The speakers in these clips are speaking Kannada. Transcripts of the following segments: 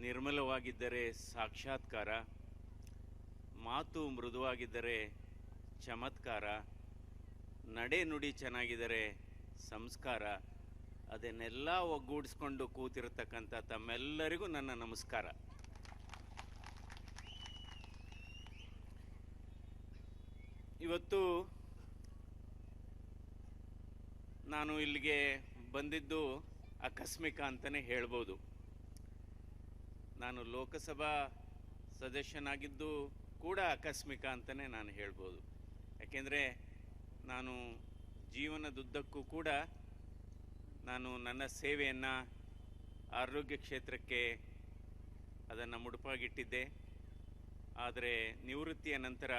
ನಿರ್ಮಲವಾಗಿದ್ದರೆ ಸಾಕ್ಷಾತ್ಕಾರ, ಮಾತು ಮೃದುವಾಗಿದ್ದರೆ ಚಮತ್ಕಾರ, ನಡೆ ನುಡಿ ಚೆನ್ನಾಗಿದ್ದರೆ ಸಂಸ್ಕಾರ. ಅದನ್ನೆಲ್ಲ ಒಗ್ಗೂಡಿಸ್ಕೊಂಡು ಕೂತಿರತಕ್ಕಂಥ ತಮ್ಮೆಲ್ಲರಿಗೂ ನನ್ನ ನಮಸ್ಕಾರ. ಇವತ್ತು ನಾನು ಇಲ್ಲಿಗೆ ಬಂದಿದ್ದು ಆಕಸ್ಮಿಕ ಅಂತಲೇ ಹೇಳ್ಬೋದು. ನಾನು ಲೋಕಸಭಾ ಸದಸ್ಯನಾಗಿದ್ದು ಕೂಡ ಆಕಸ್ಮಿಕ ಅಂತಲೇ ನಾನು ಹೇಳ್ಬೋದು. ಯಾಕೆಂದರೆ ನಾನು ಜೀವನದುದ್ದಕ್ಕೂ ಕೂಡ ನಾನು ನನ್ನ ಸೇವೆಯನ್ನು ಆರೋಗ್ಯ ಕ್ಷೇತ್ರಕ್ಕೆ ಅದನ್ನು ಮುಡುಪಾಗಿಟ್ಟಿದ್ದೆ. ಆದರೆ ನಿವೃತ್ತಿಯ ನಂತರ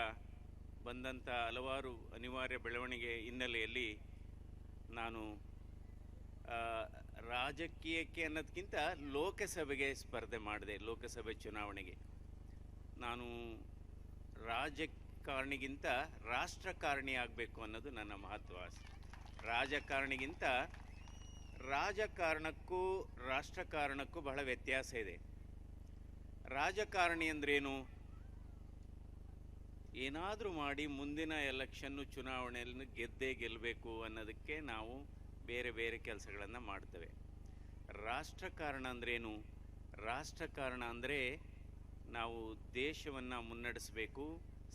ಬಂದಂಥ ಹಲವಾರು ಅನಿವಾರ್ಯ ಬೆಳವಣಿಗೆ ಹಿನ್ನೆಲೆಯಲ್ಲಿ ನಾನು ರಾಜಕೀಯಕ್ಕೆ ಅನ್ನೋದಕ್ಕಿಂತ ಲೋಕಸಭೆಗೆ ಸ್ಪರ್ಧೆ ಮಾಡಿದೆ. ಲೋಕಸಭೆ ಚುನಾವಣೆಗೆ ನಾನು ರಾಜಕಾರಣಿಗಿಂತ ರಾಷ್ಟ್ರಕಾರಣಿ ಆಗಬೇಕು ಅನ್ನೋದು ನನ್ನ ಮಹತ್ವಾಸೆ. ರಾಜಕಾರಣಿಗಿಂತ ರಾಜಕಾರಣಕ್ಕೂ ರಾಷ್ಟ್ರಕಾರಣಕ್ಕೂ ಬಹಳ ವ್ಯತ್ಯಾಸ ಇದೆ. ರಾಜಕಾರಣಿ ಅಂದ್ರೇನು? ಏನಾದರೂ ಮಾಡಿ ಮುಂದಿನ ಎಲೆಕ್ಷನ್ನು ಚುನಾವಣೆಯಲ್ಲಿ ಗೆದ್ದೇ ಗೆಲ್ಲಬೇಕು ಅನ್ನೋದಕ್ಕೆ ನಾವು ಬೇರೆ ಬೇರೆ ಕೆಲಸಗಳನ್ನು ಮಾಡ್ತೇವೆ. ರಾಷ್ಟ್ರಕಾರಣ ಅಂದ್ರೇನು? ರಾಷ್ಟ್ರಕಾರಣ ಅಂದರೆ ನಾವು ದೇಶವನ್ನು ಮುನ್ನಡೆಸಬೇಕು,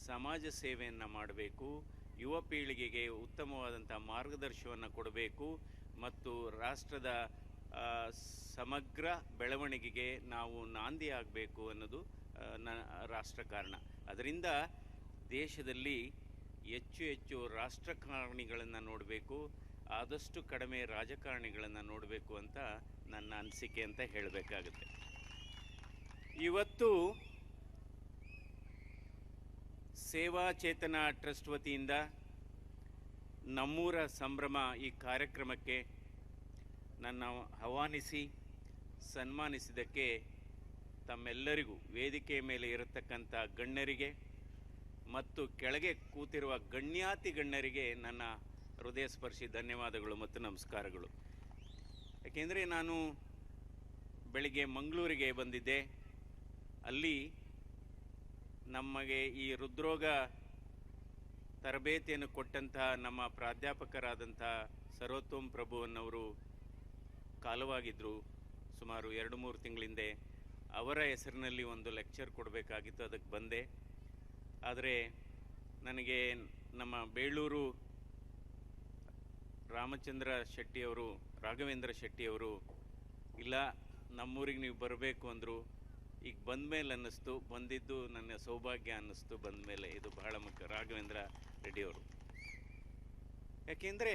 ಸಮಾಜ ಸೇವೆಯನ್ನು ಮಾಡಬೇಕು, ಯುವ ಪೀಳಿಗೆಗೆ ಉತ್ತಮವಾದಂಥ ಮಾರ್ಗದರ್ಶನವನ್ನು ಕೊಡಬೇಕು ಮತ್ತು ರಾಷ್ಟ್ರದ ಸಮಗ್ರ ಬೆಳವಣಿಗೆಗೆ ನಾವು ನಾಂದಿ ಆಗಬೇಕು ಅನ್ನೋದು ರಾಷ್ಟ್ರಕಾರಣ. ಅದರಿಂದ ದೇಶದಲ್ಲಿ ಹೆಚ್ಚು ಹೆಚ್ಚು ರಾಷ್ಟ್ರಕಾರಣಿಗಳನ್ನು ನೋಡಬೇಕು, ಆದಷ್ಟು ಕಡಿಮೆ ರಾಜಕಾರಣಿಗಳನ್ನು ನೋಡಬೇಕು ಅಂತ ನನ್ನ ಅನಿಸಿಕೆ ಅಂತ ಹೇಳಬೇಕಾಗುತ್ತೆ. ಇವತ್ತು ಸೇವಾ ಚೇತನ ಟ್ರಸ್ಟ್ ವತಿಯಿಂದ ನಮ್ಮೂರ ಸಂಭ್ರಮ ಈ ಕಾರ್ಯಕ್ರಮಕ್ಕೆ ನನ್ನ ಆಹ್ವಾನಿಸಿ ಸನ್ಮಾನಿಸಿದ್ದಕ್ಕೆ ತಮ್ಮೆಲ್ಲರಿಗೂ, ವೇದಿಕೆಯ ಮೇಲೆ ಇರತಕ್ಕಂಥ ಗಣ್ಯರಿಗೆ ಮತ್ತು ಕೆಳಗೆ ಕೂತಿರುವ ಗಣ್ಯಾತಿ ಗಣ್ಯರಿಗೆ ನನ್ನ ಹೃದಯ ಸ್ಪರ್ಶಿ ಧನ್ಯವಾದಗಳು ಮತ್ತು ನಮಸ್ಕಾರಗಳು. ಯಾಕೆಂದರೆ ನಾನು ಬೆಳಿಗ್ಗೆ ಮಂಗಳೂರಿಗೆ ಬಂದಿದ್ದೆ. ಅಲ್ಲಿ ನಮಗೆ ಈ ಹೃದ್ರೋಗ ತರಬೇತಿಯನ್ನು ಕೊಟ್ಟಂಥ ನಮ್ಮ ಪ್ರಾಧ್ಯಾಪಕರಾದಂಥ ಸರ್ವೋತ್ತಮ್ ಪ್ರಭುವನ್ನವರು ಕಾಲವಾಗಿದ್ದರು. ಸುಮಾರು 2-3 ತಿಂಗಳಿಂದೆ ಅವರ ಹೆಸರಿನಲ್ಲಿ ಒಂದು ಲೆಕ್ಚರ್ ಕೊಡಬೇಕಾಗಿತ್ತು, ಅದಕ್ಕೆ ಬಂದೆ. ಆದರೆ ನನಗೆ ನಮ್ಮ ಬೇಳೂರು ರಾಘವೇಂದ್ರ ಶೆಟ್ಟಿಯವರು ಇಲ್ಲ, ನಮ್ಮೂರಿಗೆ ನೀವು ಬರಬೇಕು ಅಂದರು. ಈಗ ಬಂದ ಮೇಲೆ ಅನ್ನಿಸ್ತು, ಬಂದಿದ್ದು ನನ್ನ ಸೌಭಾಗ್ಯ ಅನ್ನಿಸ್ತು. ಬಂದ ಮೇಲೆ ಇದು ಬಹಳ ಮುಖ್ಯ. ರಾಘವೇಂದ್ರ ರೆಡ್ಡಿಯವರು, ಯಾಕೆಂದರೆ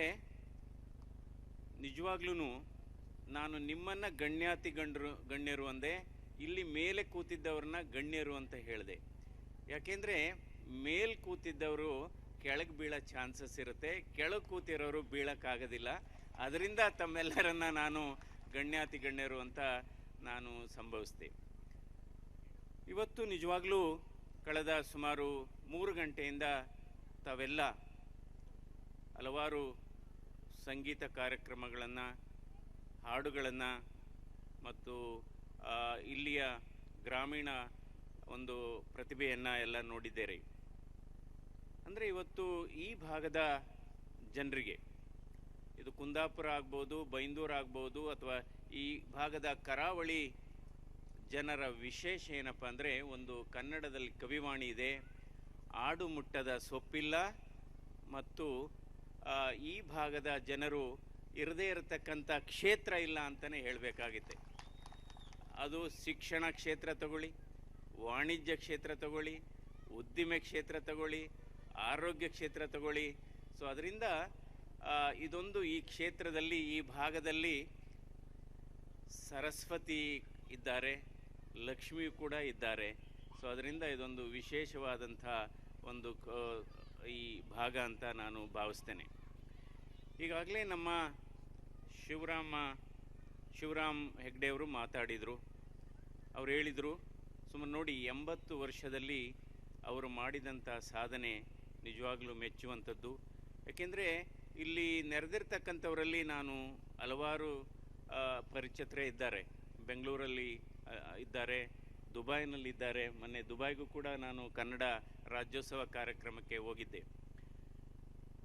ನಿಜವಾಗ್ಲೂ ನಾನು ನಿಮ್ಮನ್ನು ಗಣ್ಯರು ಅಂದೆ, ಇಲ್ಲಿ ಮೇಲೆ ಕೂತಿದ್ದವ್ರನ್ನ ಗಣ್ಯರು ಅಂತ ಹೇಳಿದೆ. ಯಾಕೆಂದರೆ ಮೇಲ್ ಕೂತಿದ್ದವರು ಕೆಳಗೆ ಬೀಳೋ ಚಾನ್ಸಸ್ ಇರುತ್ತೆ, ಕೆಳಗೆ ಕೂತಿರೋರು ಬೀಳೋಕ್ಕಾಗೋದಿಲ್ಲ. ಅದರಿಂದ ತಮ್ಮೆಲ್ಲರನ್ನ ನಾನು ಗಣ್ಯರು ಅಂತ ನಾನು ಸಂಭವಿಸಿದೆ. ಇವತ್ತು ನಿಜವಾಗ್ಲೂ ಕಳೆದ ಸುಮಾರು 3 ಗಂಟೆಯಿಂದ ತಾವೆಲ್ಲ ಹಲವಾರು ಸಂಗೀತ ಕಾರ್ಯಕ್ರಮಗಳನ್ನು, ಹಾಡುಗಳನ್ನು ಮತ್ತು ಇಲ್ಲಿಯ ಗ್ರಾಮೀಣ ಒಂದು ಪ್ರತಿಭೆಯನ್ನು ಎಲ್ಲ ನೋಡಿದ್ದೀರಿ. ಅಂದರೆ ಇವತ್ತು ಈ ಭಾಗದ ಜನರಿಗೆ, ಇದು ಕುಂದಾಪುರ ಆಗ್ಬೋದು, ಬೈಂದೂರು ಆಗ್ಬೋದು, ಅಥವಾ ಈ ಭಾಗದ ಕರಾವಳಿ ಜನರ ವಿಶೇಷ ಏನಪ್ಪ ಅಂದರೆ, ಒಂದು ಕನ್ನಡದಲ್ಲಿ ಕವಿವಾಣಿ ಇದೆ, ಆಡು ಮುಟ್ಟದ ಸೊಪ್ಪಿಲ್ಲ, ಮತ್ತು ಈ ಭಾಗದ ಜನರು ಇರದೇ ಇರತಕ್ಕಂಥ ಕ್ಷೇತ್ರ ಇಲ್ಲ ಅಂತಲೇ ಹೇಳಬೇಕಾಗುತ್ತೆ. ಅದು ಶಿಕ್ಷಣ ಕ್ಷೇತ್ರ ತಗೊಳ್ಳಿ, ವಾಣಿಜ್ಯ ಕ್ಷೇತ್ರ ತಗೊಳ್ಳಿ, ಉದ್ದಿಮೆ ಕ್ಷೇತ್ರ ತಗೊಳ್ಳಿ, ಆರೋಗ್ಯ ಕ್ಷೇತ್ರ ತಗೊಳ್ಳಿ. ಸೊ ಅದರಿಂದ ಇದೊಂದು ಈ ಕ್ಷೇತ್ರದಲ್ಲಿ, ಈ ಭಾಗದಲ್ಲಿ ಸರಸ್ವತಿ ಇದ್ದಾರೆ, ಲಕ್ಷ್ಮಿ ಕೂಡ ಇದ್ದಾರೆ. ಸೊ ಅದರಿಂದ ಇದೊಂದು ವಿಶೇಷವಾದಂಥ ಒಂದು ಈ ಭಾಗ ಅಂತ ನಾನು ಭಾವಿಸ್ತೇನೆ. ಈಗಾಗಲೇ ನಮ್ಮ ಶಿವರಾಮ್ ಹೆಗ್ಡೆಯವರು ಮಾತಾಡಿದರು. ಅವ್ರು ಹೇಳಿದರು, ಸುಮ್ಮನೆ ನೋಡಿ 80 ವರ್ಷದಲ್ಲಿ ಅವರು ಮಾಡಿದಂಥ ಸಾಧನೆ ನಿಜವಾಗ್ಲೂ ಮೆಚ್ಚುವಂಥದ್ದು. ಏಕೆಂದರೆ ಇಲ್ಲಿ ನೆರೆದಿರ್ತಕ್ಕಂಥವರಲ್ಲಿ ನಾನು ಹಲವಾರು ಪರಿಚಿತರೇ ಇದ್ದಾರೆ. ಬೆಂಗಳೂರಲ್ಲಿ ಇದ್ದಾರೆ, ದುಬೈನಲ್ಲಿದ್ದಾರೆ. ಮೊನ್ನೆ ದುಬೈಗೂ ಕೂಡ ನಾನು ಕನ್ನಡ ರಾಜ್ಯೋತ್ಸವ ಕಾರ್ಯಕ್ರಮಕ್ಕೆ ಹೋಗಿದ್ದೆ.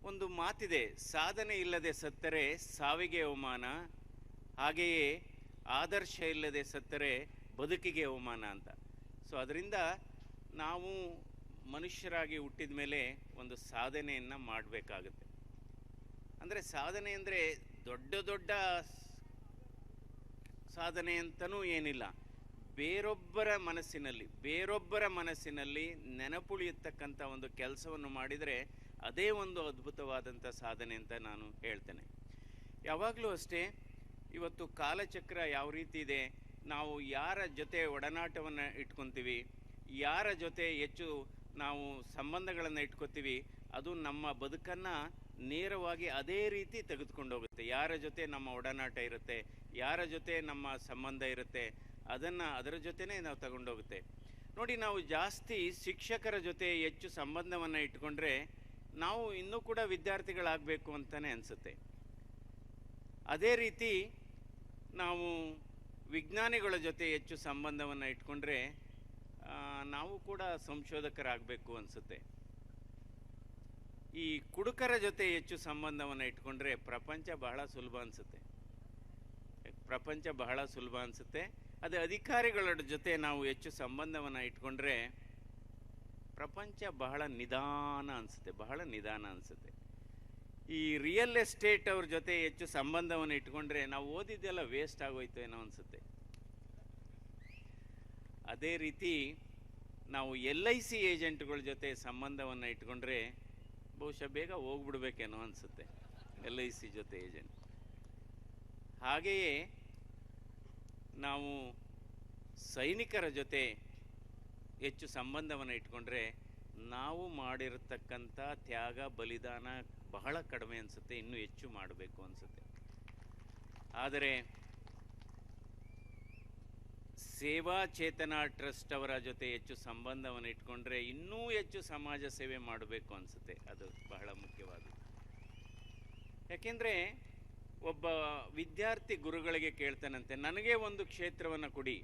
ಒಂದು ಮಾತಿದೆ, ಸಾಧನೆ ಇಲ್ಲದೆ ಸತ್ತರೆ ಸಾವಿಗೆ ಅವಮಾನ, ಹಾಗೆಯೇ ಆದರ್ಶ ಇಲ್ಲದೆ ಸತ್ತರೆ ಬದುಕಿಗೆ ಅವಮಾನ ಅಂತ. ಸೊ ಅದರಿಂದ ನಾವು ಮನುಷ್ಯರಾಗಿ ಹುಟ್ಟಿದ ಮೇಲೆ ಒಂದು ಸಾಧನೆಯನ್ನು ಮಾಡಬೇಕಾಗುತ್ತೆ. ಅಂದರೆ ಸಾಧನೆ ಅಂದರೆ ದೊಡ್ಡ ದೊಡ್ಡ ಸಾಧನೆ ಅಂತನೂ ಏನಿಲ್ಲ, ಬೇರೊಬ್ಬರ ಮನಸ್ಸಿನಲ್ಲಿ ನೆನಪುಳಿಯತಕ್ಕಂಥ ಒಂದು ಕೆಲಸವನ್ನು ಮಾಡಿದರೆ ಅದೇ ಒಂದು ಅದ್ಭುತವಾದಂಥ ಸಾಧನೆ ಅಂತ ನಾನು ಹೇಳ್ತೇನೆ. ಯಾವಾಗಲೂ ಅಷ್ಟೇ, ಇವತ್ತು ಕಾಲಚಕ್ರ ಯಾವ ರೀತಿ ಇದೆ, ನಾವು ಯಾರ ಜೊತೆ ಒಡನಾಟವನ್ನು ಇಟ್ಕೊತೀವಿ, ಯಾರ ಜೊತೆ ಹೆಚ್ಚು ನಾವು ಸಂಬಂಧಗಳನ್ನು ಇಟ್ಕೋತೀವಿ, ಅದು ನಮ್ಮ ಬದುಕನ್ನು ನೇರವಾಗಿ ಅದೇ ರೀತಿ ತೆಗೆದುಕೊಂಡು ಹೋಗುತ್ತೆ. ಯಾರ ಜೊತೆ ನಮ್ಮ ಒಡನಾಟ ಇರುತ್ತೆ, ಯಾರ ಜೊತೆ ನಮ್ಮ ಸಂಬಂಧ ಇರುತ್ತೆ, ಅದರ ಜೊತೆನೇ ನಾವು ತಗೊಂಡೋಗುತ್ತೆ. ನೋಡಿ, ನಾವು ಜಾಸ್ತಿ ಶಿಕ್ಷಕರ ಜೊತೆ ಹೆಚ್ಚು ಸಂಬಂಧವನ್ನು ಇಟ್ಕೊಂಡ್ರೆ ನಾವು ಇನ್ನೂ ಕೂಡ ವಿದ್ಯಾರ್ಥಿಗಳಾಗಬೇಕು ಅಂತಲೇ ಅನಿಸುತ್ತೆ. ಅದೇ ರೀತಿ ನಾವು ವಿಜ್ಞಾನಿಗಳ ಜೊತೆ ಹೆಚ್ಚು ಸಂಬಂಧವನ್ನು ಇಟ್ಕೊಂಡ್ರೆ ನಾವು ಕೂಡ ಸಂಶೋಧಕರಾಗಬೇಕು ಅನಿಸುತ್ತೆ. ಈ ಕುಡುಕರ ಜೊತೆ ಹೆಚ್ಚು ಸಂಬಂಧವನ್ನು ಇಟ್ಕೊಂಡ್ರೆ ಪ್ರಪಂಚ ಬಹಳ ಸುಲಭ ಅನಿಸುತ್ತೆ. ಅದೇ ಅಧಿಕಾರಿಗಳ ಜೊತೆ ನಾವು ಹೆಚ್ಚು ಸಂಬಂಧವನ್ನು ಇಟ್ಕೊಂಡ್ರೆ ಪ್ರಪಂಚ ಬಹಳ ನಿಧಾನ ಅನಿಸುತ್ತೆ. ಈ ರಿಯಲ್ ಎಸ್ಟೇಟ್ ಅವ್ರ ಜೊತೆ ಹೆಚ್ಚು ಸಂಬಂಧವನ್ನು ಇಟ್ಕೊಂಡ್ರೆ ನಾವು ಓದಿದ್ದೆಲ್ಲ ವೇಸ್ಟ್ ಆಗೋಯ್ತು ಏನೋ ಅನಿಸುತ್ತೆ. ಅದೇ ರೀತಿ ನಾವು LIC ಏಜೆಂಟ್ಗಳ ಜೊತೆ ಸಂಬಂಧವನ್ನು ಇಟ್ಕೊಂಡ್ರೆ ಬಹುಶಃ ಬೇಗ ಹೋಗ್ಬಿಡ್ಬೇಕೇನೋ ಅನಿಸುತ್ತೆ, LIC ಜೊತೆ ಏಜೆಂಟ್. ಹಾಗೆಯೇ ನಾವು ಸೈನಿಕರ ಜೊತೆ ಹೆಚ್ಚು ಸಂಬಂಧವನ್ನು ಇಟ್ಕೊಂಡ್ರೆ ನಾವು ಮಾಡಿರತಕ್ಕಂಥ ತ್ಯಾಗ ಬಲಿದಾನ ಬಹಳ ಕಡಿಮೆ ಅನಿಸುತ್ತೆ, ಇನ್ನೂ ಹೆಚ್ಚು ಮಾಡಬೇಕು ಅನಿಸುತ್ತೆ. ಆದರೆ ಸೇವಾ ಚೇತನ ಟ್ರಸ್ಟ್ ಅವರ ಜೊತೆ ಹೆಚ್ಚು ಸಂಬಂಧವನ್ನು ಇಟ್ಕೊಂಡ್ರೆ ಇನ್ನೂ ಹೆಚ್ಚು ಸಮಾಜ ಸೇವೆ ಮಾಡಬೇಕು ಅನಿಸುತ್ತೆ. ಅದು ಬಹಳ ಮುಖ್ಯವಾದದ್ದು. ಯಾಕೆಂದರೆ ಒಬ್ಬ ವಿದ್ಯಾರ್ಥಿ ಗುರುಗಳಿಗೆ ಕೇಳ್ತಾನಂತೆ, ನನಗೆ ಒಂದು ಕ್ಷೇತ್ರವನ್ನು ಕೊಡಿ,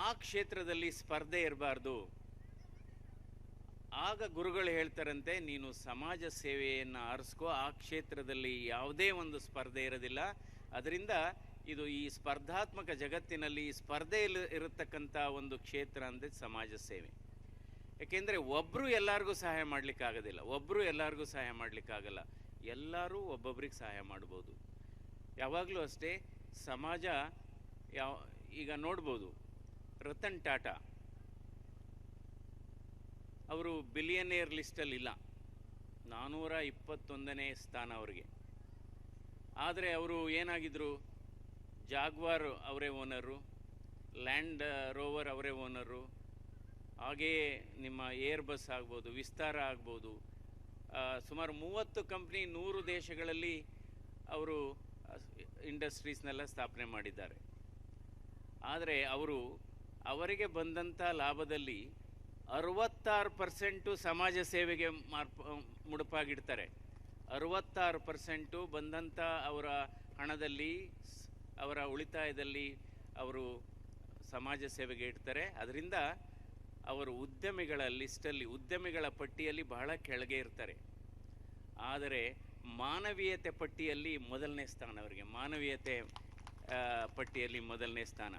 ಆ ಕ್ಷೇತ್ರದಲ್ಲಿ ಸ್ಪರ್ಧೆ ಇರಬಾರ್ದು. ಆಗ ಗುರುಗಳು ಹೇಳ್ತಾರಂತೆ, ನೀನು ಸಮಾಜ ಸೇವೆಯನ್ನು ಆರಿಸ್ಕೋ, ಆ ಕ್ಷೇತ್ರದಲ್ಲಿ ಯಾವುದೇ ಒಂದು ಸ್ಪರ್ಧೆ ಇರೋದಿಲ್ಲ. ಅದರಿಂದ ಇದು ಈ ಸ್ಪರ್ಧಾತ್ಮಕ ಜಗತ್ತಿನಲ್ಲಿ ಸ್ಪರ್ಧೆಯಲ್ಲಿ ಇರತಕ್ಕಂಥ ಒಂದು ಕ್ಷೇತ್ರ ಅಂದರೆ ಸಮಾಜ ಸೇವೆ. ಯಾಕೆಂದರೆ ಒಬ್ಬರು ಎಲ್ಲರಿಗೂ ಸಹಾಯ ಮಾಡಲಿಕ್ಕಾಗಲ್ಲ, ಎಲ್ಲರೂ ಒಬ್ಬೊಬ್ರಿಗೆ ಸಹಾಯ ಮಾಡ್ಬೋದು. ಯಾವಾಗಲೂ ಅಷ್ಟೇ, ಸಮಾಜ ಈಗ ನೋಡ್ಬೋದು, ರತನ್ ಟಾಟಾ ಅವರು ಬಿಲಿಯನೇರ್ ಲಿಸ್ಟಲ್ಲಿ ಇಲ್ಲ, 421ನೇ ಸ್ಥಾನ ಅವರಿಗೆ. ಆದರೆ ಅವರು ಏನಾಗಿದ್ರು, ಜಾಗ್ವಾರ್ ಅವರೇ ಓನರು, ಲ್ಯಾಂಡ್ ರೋವರ್ ಅವರೇ ಓನರು, ಹಾಗೆಯೇ ನಿಮ್ಮ ಏರ್ ಬಸ್ ಆಗ್ಬೋದು, ವಿಸ್ತಾರ ಆಗ್ಬೋದು, ಸುಮಾರು 30 ಕಂಪ್ನಿ 100 ದೇಶಗಳಲ್ಲಿ ಅವರು ಇಂಡಸ್ಟ್ರೀಸ್ನೆಲ್ಲ ಸ್ಥಾಪನೆ ಮಾಡಿದ್ದಾರೆ. ಆದರೆ ಅವರಿಗೆ ಬಂದಂಥ ಲಾಭದಲ್ಲಿ 66% ಸಮಾಜ ಸೇವೆಗೆ ಮುಡುಪಾಗಿಡ್ತಾರೆ. 66% ಬಂದಂಥ ಅವರ ಹಣದಲ್ಲಿ, ಅವರ ಉಳಿತಾಯದಲ್ಲಿ ಅವರು ಸಮಾಜ ಸೇವೆಗೆ ಇಡ್ತಾರೆ. ಅದರಿಂದ ಅವರು ಉದ್ಯಮಿಗಳ ಲಿಸ್ಟಲ್ಲಿ, ಉದ್ಯಮಿಗಳ ಪಟ್ಟಿಯಲ್ಲಿ ಬಹಳ ಕೆಳಗೆ ಇರ್ತಾರೆ. ಆದರೆ ಮಾನವೀಯತೆ ಪಟ್ಟಿಯಲ್ಲಿ ಮೊದಲನೇ ಸ್ಥಾನ ಅವರಿಗೆ, ಮಾನವೀಯತೆ ಪಟ್ಟಿಯಲ್ಲಿ ಮೊದಲನೇ ಸ್ಥಾನ.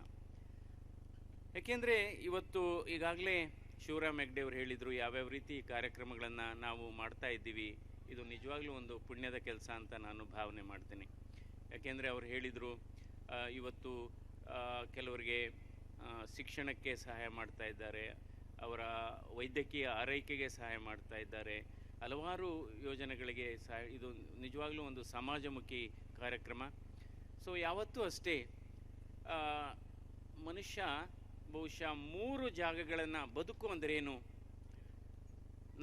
ಯಾಕೆಂದರೆ ಇವತ್ತು ಈಗಾಗಲೇ ಶಿವರಾಮ್ ಹೆಗ್ಡೆ ಅವರು ಹೇಳಿದರು, ಯಾವ್ಯಾವ ರೀತಿ ಕಾರ್ಯಕ್ರಮಗಳನ್ನು ನಾವು ಮಾಡ್ತಾ ಇದ್ದೀವಿ, ಇದು ನಿಜವಾಗ್ಲೂ ಒಂದು ಪುಣ್ಯದ ಕೆಲಸ ಅಂತ ನಾನು ಭಾವನೆ ಮಾಡ್ತೇನೆ. ಯಾಕೆಂದರೆ ಅವರು ಹೇಳಿದರು, ಇವತ್ತು ಕೆಲವರಿಗೆ ಶಿಕ್ಷಣಕ್ಕೆ ಸಹಾಯ ಮಾಡ್ತಾ ಇದ್ದಾರೆ, ಅವರ ವೈದ್ಯಕೀಯ ಆರೈಕೆಗೆ ಸಹಾಯ ಮಾಡ್ತಾ ಇದ್ದಾರೆ, ಹಲವಾರು ಯೋಜನೆಗಳಿಗೆ ಇದು ನಿಜವಾಗ್ಲೂ ಒಂದು ಸಮಾಜಮುಖಿ ಕಾರ್ಯಕ್ರಮ. ಸೊ ಯಾವತ್ತೂ ಅಷ್ಟೇ ಮನುಷ್ಯ ಬಹುಶಃ 3 ಜಾಗಗಳನ್ನು, ಬದುಕು ಅಂದ್ರೇನು,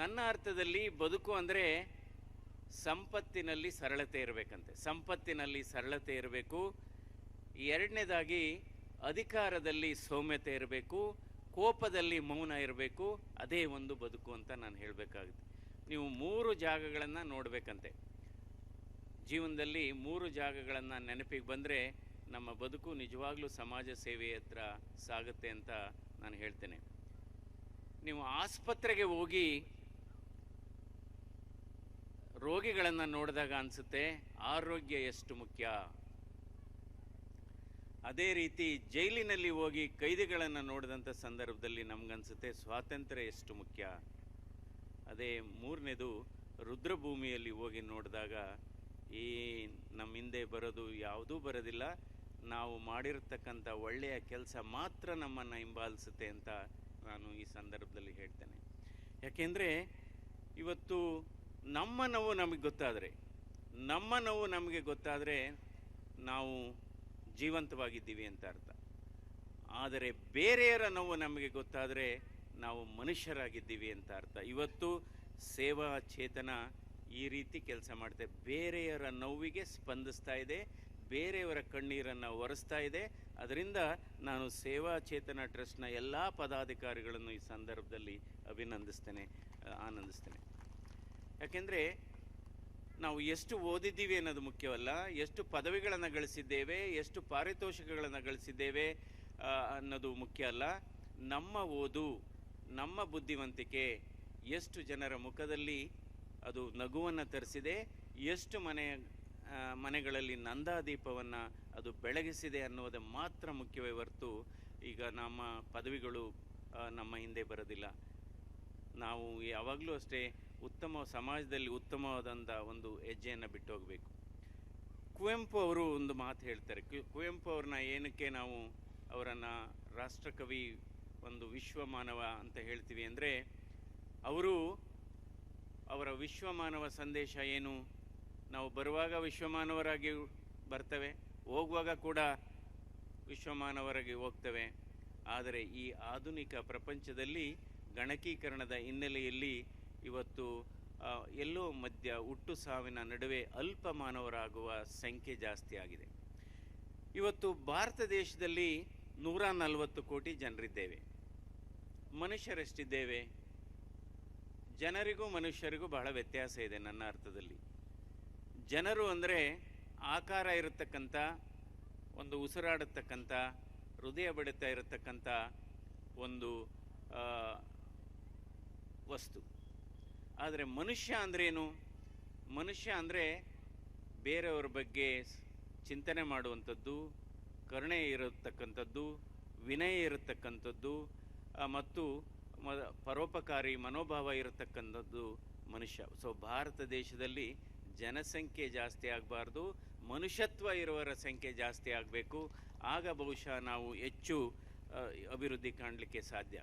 ನನ್ನ ಅರ್ಥದಲ್ಲಿ ಬದುಕು ಅಂದರೆ ಸಂಪತ್ತಿನಲ್ಲಿ ಸರಳತೆ ಇರಬೇಕಂತೆ, ಸಂಪತ್ತಿನಲ್ಲಿ ಸರಳತೆ ಇರಬೇಕು. ಎರಡನೇದಾಗಿ ಅಧಿಕಾರದಲ್ಲಿ ಸೌಮ್ಯತೆ ಇರಬೇಕು, ಕೋಪದಲ್ಲಿ ಮೌನ ಇರಬೇಕು. ಅದೇ ಒಂದು ಬದುಕು ಅಂತ ನಾನು ಹೇಳಬೇಕಾಗುತ್ತೆ. ನೀವು 3 ಜಾಗಗಳನ್ನು ನೋಡಬೇಕಂತೆ ಜೀವನದಲ್ಲಿ. 3 ಜಾಗಗಳನ್ನು ನೆನಪಿಗೆ ಬಂದರೆ ನಮ್ಮ ಬದುಕು ನಿಜವಾಗ್ಲೂ ಸಮಾಜ ಸೇವೆ ಹತ್ರ ಸಾಗುತ್ತೆ ಅಂತ ನಾನು ಹೇಳ್ತೇನೆ. ನೀವು ಆಸ್ಪತ್ರೆಗೆ ಹೋಗಿ ರೋಗಿಗಳನ್ನು ನೋಡಿದಾಗ ಅನಿಸುತ್ತೆ ಆರೋಗ್ಯ ಎಷ್ಟು ಮುಖ್ಯ. ಅದೇ ರೀತಿ ಜೈಲಿನಲ್ಲಿ ಹೋಗಿ ಕೈದಿಗಳನ್ನು ನೋಡಿದಂಥ ಸಂದರ್ಭದಲ್ಲಿ ನಮಗನ್ಸುತ್ತೆ ಸ್ವಾತಂತ್ರ್ಯ ಎಷ್ಟು ಮುಖ್ಯ. ಅದೇ ಮೂರನೇದು ರುದ್ರಭೂಮಿಯಲ್ಲಿ ಹೋಗಿ ನೋಡಿದಾಗ ಈ ನಮ್ಮ ಹಿಂದೆ ಬರೋದು ಯಾವುದೂ ಬರೋದಿಲ್ಲ, ನಾವು ಮಾಡಿರ್ತಕ್ಕಂಥ ಒಳ್ಳೆಯ ಕೆಲಸ ಮಾತ್ರ ನಮ್ಮನ್ನು ಹಿಂಬಾಲಿಸುತ್ತೆ ಅಂತ ನಾನು ಈ ಸಂದರ್ಭದಲ್ಲಿ ಹೇಳ್ತೇನೆ. ಯಾಕೆಂದರೆ ಇವತ್ತು ನಮ್ಮ ನೋವು ನಮಗೆ ಗೊತ್ತಾದರೆ ನಾವು ಜೀವಂತವಾಗಿದ್ದೀವಿ ಅಂತ ಅರ್ಥ. ಆದರೆ ಬೇರೆಯವರ ನೋವು ನಮಗೆ ಗೊತ್ತಾದರೆ ನಾವು ಮನುಷ್ಯರಾಗಿದ್ದೀವಿ ಅಂತ ಅರ್ಥ. ಇವತ್ತು ಸೇವಾ ಚೇತನ ಈ ರೀತಿ ಕೆಲಸ ಮಾಡುತ್ತೆ, ಬೇರೆಯವರ ನೋವಿಗೆ ಸ್ಪಂದಿಸ್ತಾ ಇದೆ, ಬೇರೆಯವರ ಕಣ್ಣೀರನ್ನು ಒರೆಸ್ತಾ ಇದೆ. ಅದರಿಂದ ನಾನು ಸೇವಾ ಚೇತನ ಟ್ರಸ್ಟ್ನ ಎಲ್ಲ ಪದಾಧಿಕಾರಿಗಳನ್ನು ಈ ಸಂದರ್ಭದಲ್ಲಿ ಆನಂದಿಸ್ತೇನೆ. ಯಾಕೆಂದರೆ ನಾವು ಎಷ್ಟು ಓದಿದ್ದೀವಿ ಅನ್ನೋದು ಮುಖ್ಯವಲ್ಲ, ಎಷ್ಟು ಪದವಿಗಳನ್ನು ಗಳಿಸಿದ್ದೇವೆ, ಎಷ್ಟು ಪಾರಿತೋಷಿಕಗಳನ್ನು ಗಳಿಸಿದ್ದೇವೆ ಅನ್ನೋದು ಮುಖ್ಯ ಅಲ್ಲ. ನಮ್ಮ ಓದು, ನಮ್ಮ ಬುದ್ಧಿವಂತಿಕೆ ಎಷ್ಟು ಜನರ ಮುಖದಲ್ಲಿ ಅದು ನಗುವನ್ನು ತರಿಸಿದೆ, ಎಷ್ಟು ಮನೆಗಳಲ್ಲಿ ನಂದಾದೀಪವನ್ನು ಅದು ಬೆಳಗಿಸಿದೆ ಅನ್ನೋದು ಮಾತ್ರ ಮುಖ್ಯವೇ ಹೊರತು ಈಗ ನಮ್ಮ ಪದವಿಗಳು ನಮ್ಮ ಹಿಂದೆ ಬರೋದಿಲ್ಲ. ನಾವು ಯಾವಾಗಲೂ ಅಷ್ಟೇ ಸಮಾಜದಲ್ಲಿ ಉತ್ತಮವಾದಂಥ ಒಂದು ಹೆಜ್ಜೆಯನ್ನು ಬಿಟ್ಟು ಹೋಗಬೇಕು. ಕುವೆಂಪು ಅವರು ಒಂದು ಮಾತು ಹೇಳ್ತಾರೆ. ಕುವೆಂಪು ಅವ್ರನ್ನ ಏನಕ್ಕೆ ನಾವು ಅವರನ್ನು ರಾಷ್ಟ್ರಕವಿ, ಒಂದು ವಿಶ್ವಮಾನವ ಅಂತ ಹೇಳ್ತೀವಿ ಅಂದರೆ, ಅವರ ವಿಶ್ವಮಾನವ ಸಂದೇಶ ಏನು? ನಾವು ಬರುವಾಗ ವಿಶ್ವಮಾನವರಾಗಿ ಬರ್ತೇವೆ, ಹೋಗುವಾಗ ಕೂಡ ವಿಶ್ವಮಾನವರಾಗಿ ಹೋಗ್ತೇವೆ. ಆದರೆ ಈ ಆಧುನಿಕ ಪ್ರಪಂಚದಲ್ಲಿ ಗಣಕೀಕರಣದ ಹಿನ್ನೆಲೆಯಲ್ಲಿ ಇವತ್ತು ಎಲ್ಲೋ ಮಧ್ಯ ಹುಟ್ಟು ಸಾವಿನ ನಡುವೆ ಅಲ್ಪ ಮಾನವರಾಗುವ ಸಂಖ್ಯೆ ಜಾಸ್ತಿ ಆಗಿದೆ. ಇವತ್ತು ಭಾರತ ದೇಶದಲ್ಲಿ 140 ಕೋಟಿ ಜನರಿದ್ದೇವೆ. ಮನುಷ್ಯರೆಷ್ಟಿದ್ದೇವೆ? ಜನರಿಗೂ ಮನುಷ್ಯರಿಗೂ ಬಹಳ ವ್ಯತ್ಯಾಸ ಇದೆ ನನ್ನ ಅರ್ಥದಲ್ಲಿ. ಜನರು ಅಂದರೆ ಆಕಾರ ಇರತಕ್ಕಂಥ, ಒಂದು ಉಸಿರಾಡತಕ್ಕಂಥ, ಹೃದಯ ಬಡಿತ ಇರತಕ್ಕಂಥ ಒಂದು ವಸ್ತು. ಆದರೆ ಮನುಷ್ಯ ಅಂದ್ರೇನು? ಮನುಷ್ಯ ಅಂದರೆ ಬೇರೆಯವರ ಬಗ್ಗೆ ಚಿಂತನೆ ಮಾಡುವಂಥದ್ದು, ಕರುಣೆ ಇರತಕ್ಕಂಥದ್ದು, ವಿನಯ ಇರತಕ್ಕಂಥದ್ದು ಮತ್ತು ಪರೋಪಕಾರಿ ಮನೋಭಾವ ಇರತಕ್ಕಂಥದ್ದು ಮನುಷ್ಯ. ಭಾರತ ದೇಶದಲ್ಲಿ ಜನಸಂಖ್ಯೆ ಜಾಸ್ತಿ ಆಗಬಾರ್ದು, ಮನುಷ್ಯತ್ವ ಇರುವವರ ಸಂಖ್ಯೆ ಜಾಸ್ತಿ ಆಗಬೇಕು. ಆಗ ಬಹುಶಃ ನಾವು ಹೆಚ್ಚು ಅಭಿವೃದ್ಧಿ ಕಾಣಲಿಕ್ಕೆ ಸಾಧ್ಯ.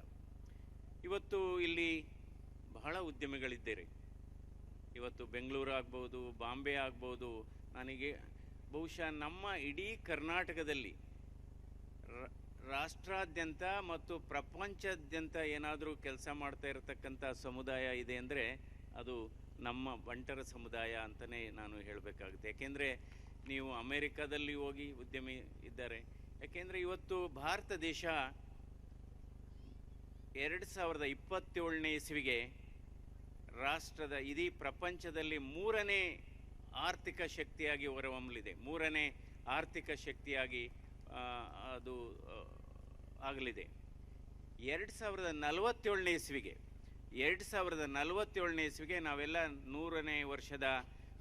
ಇವತ್ತು ಇಲ್ಲಿ ಬಹಳ ಉದ್ಯಮಿಗಳಿದ್ದೀರಿ. ಇವತ್ತು ಬೆಂಗಳೂರು ಆಗ್ಬೋದು, ಬಾಂಬೆ ಆಗ್ಬೋದು. ನನಗೆ ಬಹುಶಃ ನಮ್ಮ ಇಡೀ ಕರ್ನಾಟಕದಲ್ಲಿ ರಾಷ್ಟ್ರಾದ್ಯಂತ ಮತ್ತು ಪ್ರಪಂಚಾದ್ಯಂತ ಏನಾದರೂ ಕೆಲಸ ಮಾಡ್ತಾ ಇರತಕ್ಕಂಥ ಸಮುದಾಯ ಇದೆ ಅಂದರೆ ಅದು ನಮ್ಮ ಬಂಟರ ಸಮುದಾಯ ಅಂತಲೇ ನಾನು ಹೇಳಬೇಕಾಗುತ್ತೆ. ಯಾಕೆಂದರೆ ನೀವು ಅಮೇರಿಕಾದಲ್ಲಿ ಹೋಗಿ ಉದ್ಯಮಿ ಇದ್ದಾರೆ. ಯಾಕೆಂದರೆ ಇವತ್ತು ಭಾರತ ದೇಶ 2027ನೇ ಇಸ್ವಿಗೆ ರಾಷ್ಟ್ರದ ಇಡೀ ಪ್ರಪಂಚದಲ್ಲಿ 3ನೇ ಆರ್ಥಿಕ ಶಕ್ತಿಯಾಗಿ ಹೊರಹೊಮ್ಮಲಿದೆ. 3ನೇ ಆರ್ಥಿಕ ಶಕ್ತಿಯಾಗಿ ಅದು ಆಗಲಿದೆ. 2047ನೇ ಇಸ್ವಿಗೆ ನಾವೆಲ್ಲ 100ನೇ ವರ್ಷದ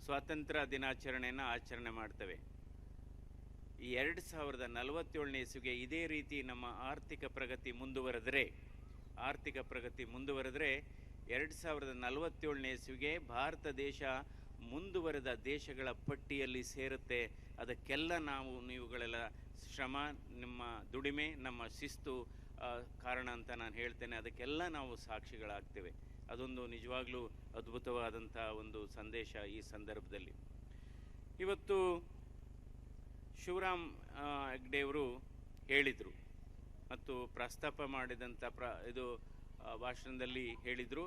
ಸ್ವಾತಂತ್ರ್ಯ ದಿನಾಚರಣೆಯನ್ನು ಆಚರಣೆ ಮಾಡ್ತೇವೆ. ಈ 2047ನೇ ಇಸ್ವಿಗೆ ಇದೇ ರೀತಿ ನಮ್ಮ ಆರ್ಥಿಕ ಪ್ರಗತಿ ಮುಂದುವರೆದರೆ 2047ನೇ ಇಸ್ವಿಗೆ ಭಾರತ ದೇಶ ಮುಂದುವರೆದ ದೇಶಗಳ ಪಟ್ಟಿಯಲ್ಲಿ ಸೇರುತ್ತೆ. ಅದಕ್ಕೆಲ್ಲ ನೀವುಗಳೆಲ್ಲ ಶ್ರಮ, ನಿಮ್ಮ ದುಡಿಮೆ, ನಮ್ಮ ಶಿಸ್ತು ಕಾರಣ ಅಂತ ನಾನು ಹೇಳ್ತೇನೆ. ಅದಕ್ಕೆಲ್ಲ ನಾವು ಸಾಕ್ಷಿಗಳಾಗ್ತೇವೆ. ಅದೊಂದು ನಿಜವಾಗ್ಲೂ ಅದ್ಭುತವಾದಂಥ ಒಂದು ಸಂದೇಶ ಈ ಸಂದರ್ಭದಲ್ಲಿ. ಇವತ್ತು ಶಿವರಾಮ್ ಹೆಗ್ಡೆಯವರು ಹೇಳಿದರು ಮತ್ತು ಪ್ರಸ್ತಾಪ ಮಾಡಿದಂಥ ಭಾಷಣದಲ್ಲಿ ಹೇಳಿದರು,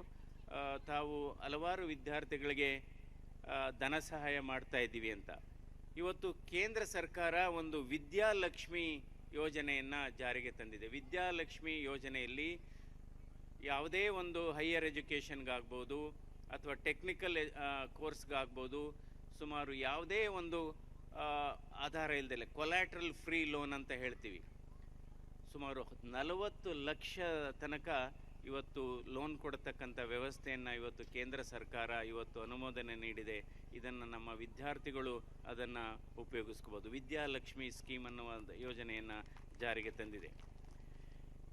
ತಾವು ಹಲವಾರು ವಿದ್ಯಾರ್ಥಿಗಳಿಗೆ ಧನ ಸಹಾಯ ಮಾಡ್ತಾ ಇದ್ದೀವಿ ಅಂತ. ಇವತ್ತು ಕೇಂದ್ರ ಸರ್ಕಾರ ಒಂದು ವಿದ್ಯಾಲಕ್ಷ್ಮಿ ಯೋಜನೆಯನ್ನು ಜಾರಿಗೆ ತಂದಿದೆ. ವಿದ್ಯಾಲಕ್ಷ್ಮಿ ಯೋಜನೆಯಲ್ಲಿ ಯಾವುದೇ ಒಂದು ಹೈಯರ್ ಎಜುಕೇಷನ್ಗಾಗ್ಬೋದು ಅಥವಾ ಟೆಕ್ನಿಕಲ್ ಕೋರ್ಸ್ಗಾಗ್ಬೋದು, ಸುಮಾರು ಯಾವುದೇ ಒಂದು ಆಧಾರ ಇಲ್ಲದೆ ಕೊಲ್ಯಾಟ್ರಲ್ ಫ್ರೀ ಲೋನ್ ಅಂತ ಹೇಳ್ತೀವಿ. ಸುಮಾರು 40 ಲಕ್ಷ ತನಕ ಇವತ್ತು ಲೋನ್ ಕೊಡತಕ್ಕಂಥ ವ್ಯವಸ್ಥೆಯನ್ನು ಇವತ್ತು ಕೇಂದ್ರ ಸರ್ಕಾರ ಇವತ್ತು ಅನುಮೋದನೆ ನೀಡಿದೆ. ಇದನ್ನು ನಮ್ಮ ವಿದ್ಯಾರ್ಥಿಗಳು ಅದನ್ನು ಉಪಯೋಗಿಸ್ಕೋಬೋದು. ವಿದ್ಯಾಲಕ್ಷ್ಮಿ ಸ್ಕೀಮ್ ಅನ್ನುವ ಯೋಜನೆಯನ್ನು ಜಾರಿಗೆ ತಂದಿದೆ.